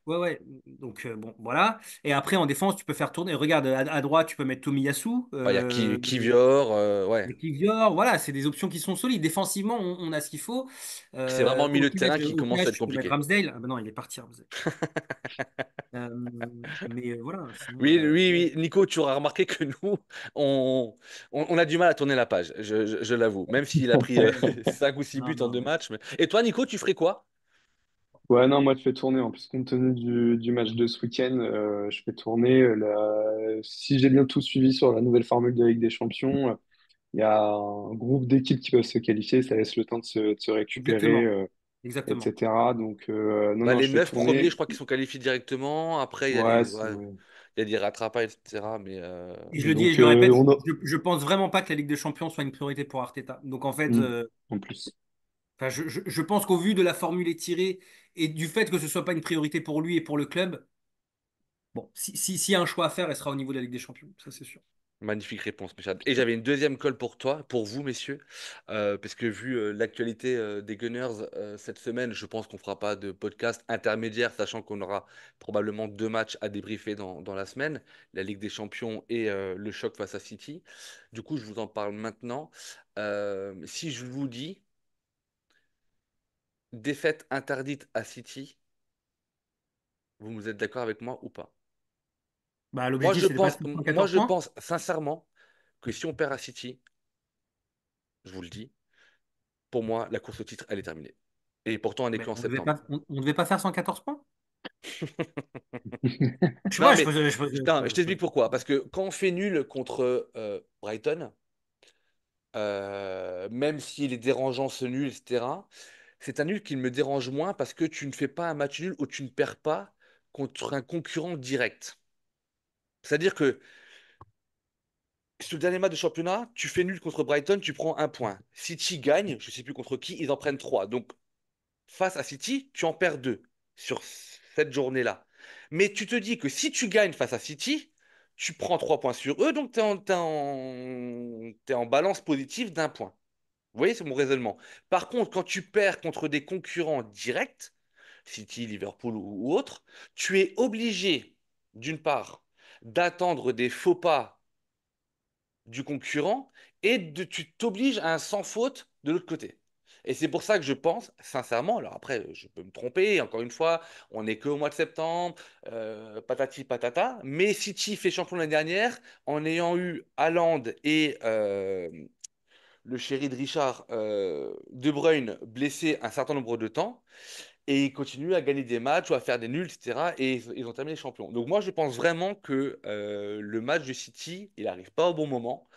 Ouais, ouais. Donc, bon, voilà. Et après, en défense, tu peux faire tourner. Regarde, à droite, tu peux mettre Tomiyasu. Bah, il y a Kivior, ouais. Et Kivior, voilà, c'est des options qui sont solides. Défensivement, on a ce qu'il faut. C'est vraiment le Au milieu de terrain cash, qui au commence à cash, être tu peux mettre compliqué. Ramsdale. Ah ben non, il est parti, Ramsdale. Mais voilà, sinon. Oui, oui, oui. Nico, tu auras remarqué que nous, on, on a du mal à tourner la page, je l'avoue. Même s'il a pris 5 ou 6 Non, buts en non, deux mais. matchs. Et toi, Nico, tu ferais quoi? Ouais, non, moi je fais tourner. En plus, compte tenu du match de ce week-end, je fais tourner. Si j'ai bien tout suivi sur la nouvelle formule de Ligue des Champions, il y a un groupe d'équipes qui peuvent se qualifier. Ça laisse le temps de se récupérer, Exactement. Exactement. etc. Donc, non, Bah, non, les je fais 9 premiers, je tourner. crois qu'ils sont qualifiés directement. Après, Ouais, il y a des rattrapages, etc. Mais Et je le dis et donc, je le répète, on a. je pense vraiment pas que la Ligue des Champions soit une priorité pour Arteta. Donc en fait, Hmm, en plus. enfin, je pense qu'au vu de la formule étirée et du fait que ce soit pas une priorité pour lui et pour le club, bon, s'il y a un choix à faire, elle sera au niveau de la Ligue des Champions, ça c'est sûr. magnifique réponse, Michel. Et j'avais une deuxième colle pour toi, pour vous, messieurs, parce que vu l'actualité des Gunners cette semaine, je pense qu'on fera pas de podcast intermédiaire, sachant qu'on aura probablement deux matchs à débriefer dans la semaine, la Ligue des Champions et le choc face à City. Du coup, je vous en parle maintenant. Si je vous dis défaite interdite à City, vous êtes d'accord avec moi ou pas? Bah, Moi, l'objectif je c'est de passer pense, moi, 114 je points. pense sincèrement que si on perd à City, je vous le dis, pour moi, la course au titre, elle est terminée. Et pourtant, on n'est Mais qu'en on devait septembre. pas, on devait pas faire 114 points? Je sais Non, pas, je mais pose, je pose- putain, je je pose- t'explique pourquoi. Parce que quand on fait nul contre Brighton, même s'il est dérangeant ce nul, etc., c'est un nul qui me dérange moins parce que tu ne fais pas un match nul où tu ne perds pas contre un concurrent direct. C'est-à-dire que sur le dernier match de championnat, tu fais nul contre Brighton, tu prends un point. City gagne, je ne sais plus contre qui, ils en prennent trois. Donc face à City, tu en perds deux sur cette journée-là. Mais tu te dis que si tu gagnes face à City, tu prends 3 points sur eux, donc t'es en balance positive d'un point. Vous voyez, c'est mon raisonnement. Par contre, quand tu perds contre des concurrents directs, City, Liverpool ou autres, tu es obligé, d'une part, d'attendre des faux pas du concurrent et tu t'obliges à un sans faute de l'autre côté. Et c'est pour ça que je pense, sincèrement, alors après, je peux me tromper, encore une fois, on n'est qu'au mois de septembre, patati patata, mais City fait champion l'année dernière en ayant eu Haaland et le chéri de Richard, De Bruyne, blessé un certain nombre de temps, et ils continuent à gagner des matchs ou à faire des nuls, etc. Et ils ont terminé champions. Donc moi, je pense vraiment que le match de City, il n'arrive pas au bon moment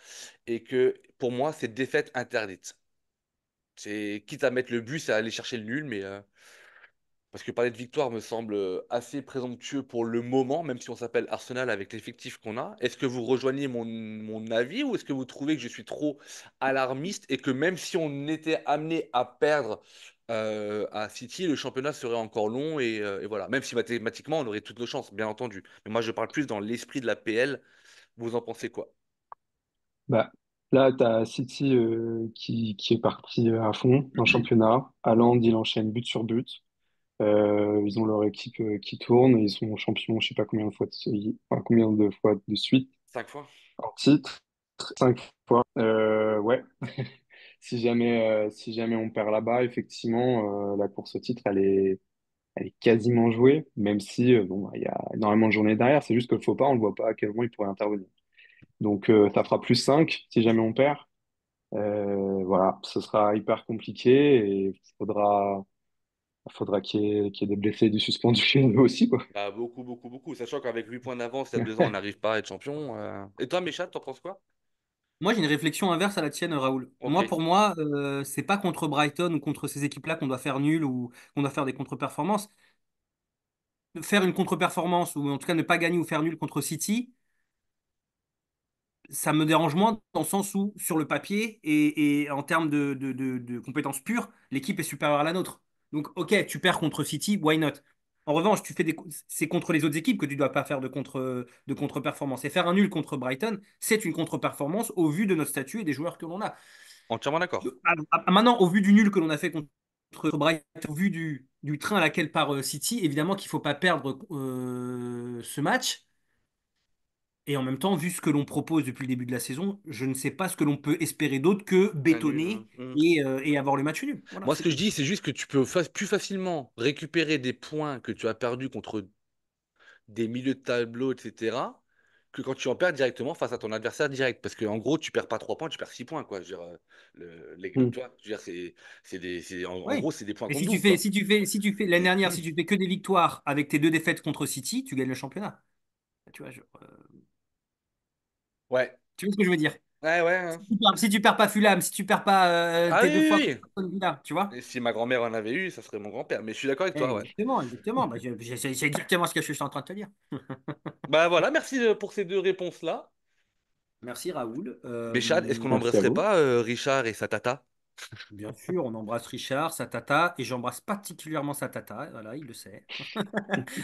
et que pour moi, c'est défaite interdite. C'est quitte à mettre le but, c'est aller chercher le nul, mais parce que parler de victoire me semble assez présomptueux pour le moment, même si on s'appelle Arsenal avec l'effectif qu'on a. Est-ce que vous rejoignez mon avis ou est-ce que vous trouvez que je suis trop alarmiste et que même si on était amené à perdre à City, le championnat serait encore long et voilà. Même si mathématiquement on aurait toutes nos chances, bien entendu. Mais moi je parle plus dans l'esprit de la PL. Vous en pensez quoi? Bah, là, tu as City qui est parti à fond dans le championnat. Haaland, il enchaîne but sur but. Ils ont leur équipe qui tourne. Ils sont champions, je sais pas enfin, combien de fois de suite 5 fois? en titre. 5 fois. Ouais. Si jamais on perd là-bas, effectivement, la course au titre, elle est quasiment jouée, même si bon, bah, il y a énormément de journées derrière. C'est juste que le faux pas, on ne voit pas à quel moment il pourrait intervenir. Donc, ça fera plus 5 si jamais on perd. Voilà, ce sera hyper compliqué et il faudra qu'il y ait des blessés et du suspendu chez nous aussi, quoi. Bah, beaucoup, beaucoup, beaucoup. Sachant qu'avec 8 points d'avance, il y a 2 ans, on n'arrive pas à être champion. Et toi, Méchat, t'en penses quoi? Moi, j'ai une réflexion inverse à la tienne, Raoul. Ok. Pour moi, c'est pas contre Brighton ou contre ces équipes-là qu'on doit faire nul ou qu'on doit faire des contre-performances. Faire une contre-performance ou en tout cas ne pas gagner ou faire nul contre City, ça me dérange moins dans le sens où, sur le papier et en termes de compétences pures, l'équipe est supérieure à la nôtre. Donc, ok, tu perds contre City, why not? En revanche, c'est contre les autres équipes que tu dois pas faire de contre-performance. Et faire un nul contre Brighton, c'est une contre-performance au vu de notre statut et des joueurs que l'on a. Entièrement d'accord. Maintenant, au vu du nul que l'on a fait contre Brighton, au vu du train à laquelle part City, évidemment qu'il ne faut pas perdre ce match. Et en même temps, vu ce que l'on propose depuis le début de la saison, je ne sais pas ce que l'on peut espérer d'autre que Qu'un nul. bétonner et avoir le match nul. Voilà, Moi, ce c'est que je tout. dis, c'est juste que tu peux plus facilement récupérer des points que tu as perdus contre des milieux de tableau, etc., que quand tu en perds directement face à ton adversaire direct. Parce qu'en gros, tu perds pas 3 points, tu perds 6 points, quoi. Je veux dire, Hmm. tu vois, je veux dire, en Oui. gros, c'est des points Mais qu'on double, quoi. si tu fais l'année dernière, si tu fais que des victoires avec tes deux défaites contre City, tu gagnes le championnat. Tu vois, Ouais. tu vois ce que je veux dire? Ouais, ouais, hein. Si tu perds pas Fulham, si tu perds pas Ah tes deux oui, fois oui, contre oui. Aston Villa, tu vois? Et si ma grand-mère en avait eu, ça serait mon grand-père. Mais je suis d'accord avec toi, ouais. Exactement, exactement. Bah, c'est exactement ce que je suis en train de te dire. Bah voilà, merci pour ces deux réponses-là. Merci Raoul. Mais Chad, est-ce qu'on Merci à n'embrasserait vous. pas Richard et sa tata? Bien sûr, on embrasse Richard, sa tata, et j'embrasse particulièrement sa tata, voilà, il le sait.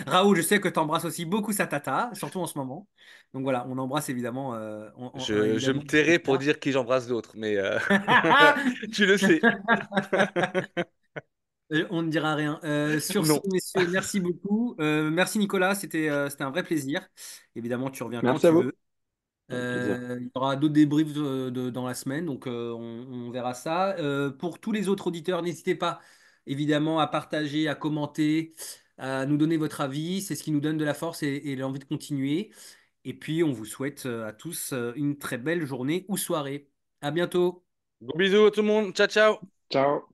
Raoul, je sais que tu embrasses aussi beaucoup sa tata, surtout en ce moment. Donc voilà, on embrasse évidemment, Je me évidemment tairai pour Richard. dire qui j'embrasse d'autres, mais tu le sais. On ne dira rien. Sur ce, Non. messieurs, merci beaucoup. Merci Nicolas, c'était un vrai plaisir. Évidemment, tu reviens quand Merci à tu vous. veux. Avec plaisir. Il y aura d'autres débriefs dans la semaine, donc on verra ça. Pour tous les autres auditeurs, n'hésitez pas évidemment à partager, à commenter, à nous donner votre avis. C'est ce qui nous donne de la force et l'envie de continuer. Et puis, on vous souhaite à tous une très belle journée ou soirée. À bientôt. Gros bisous à tout le monde. Ciao, ciao. Ciao.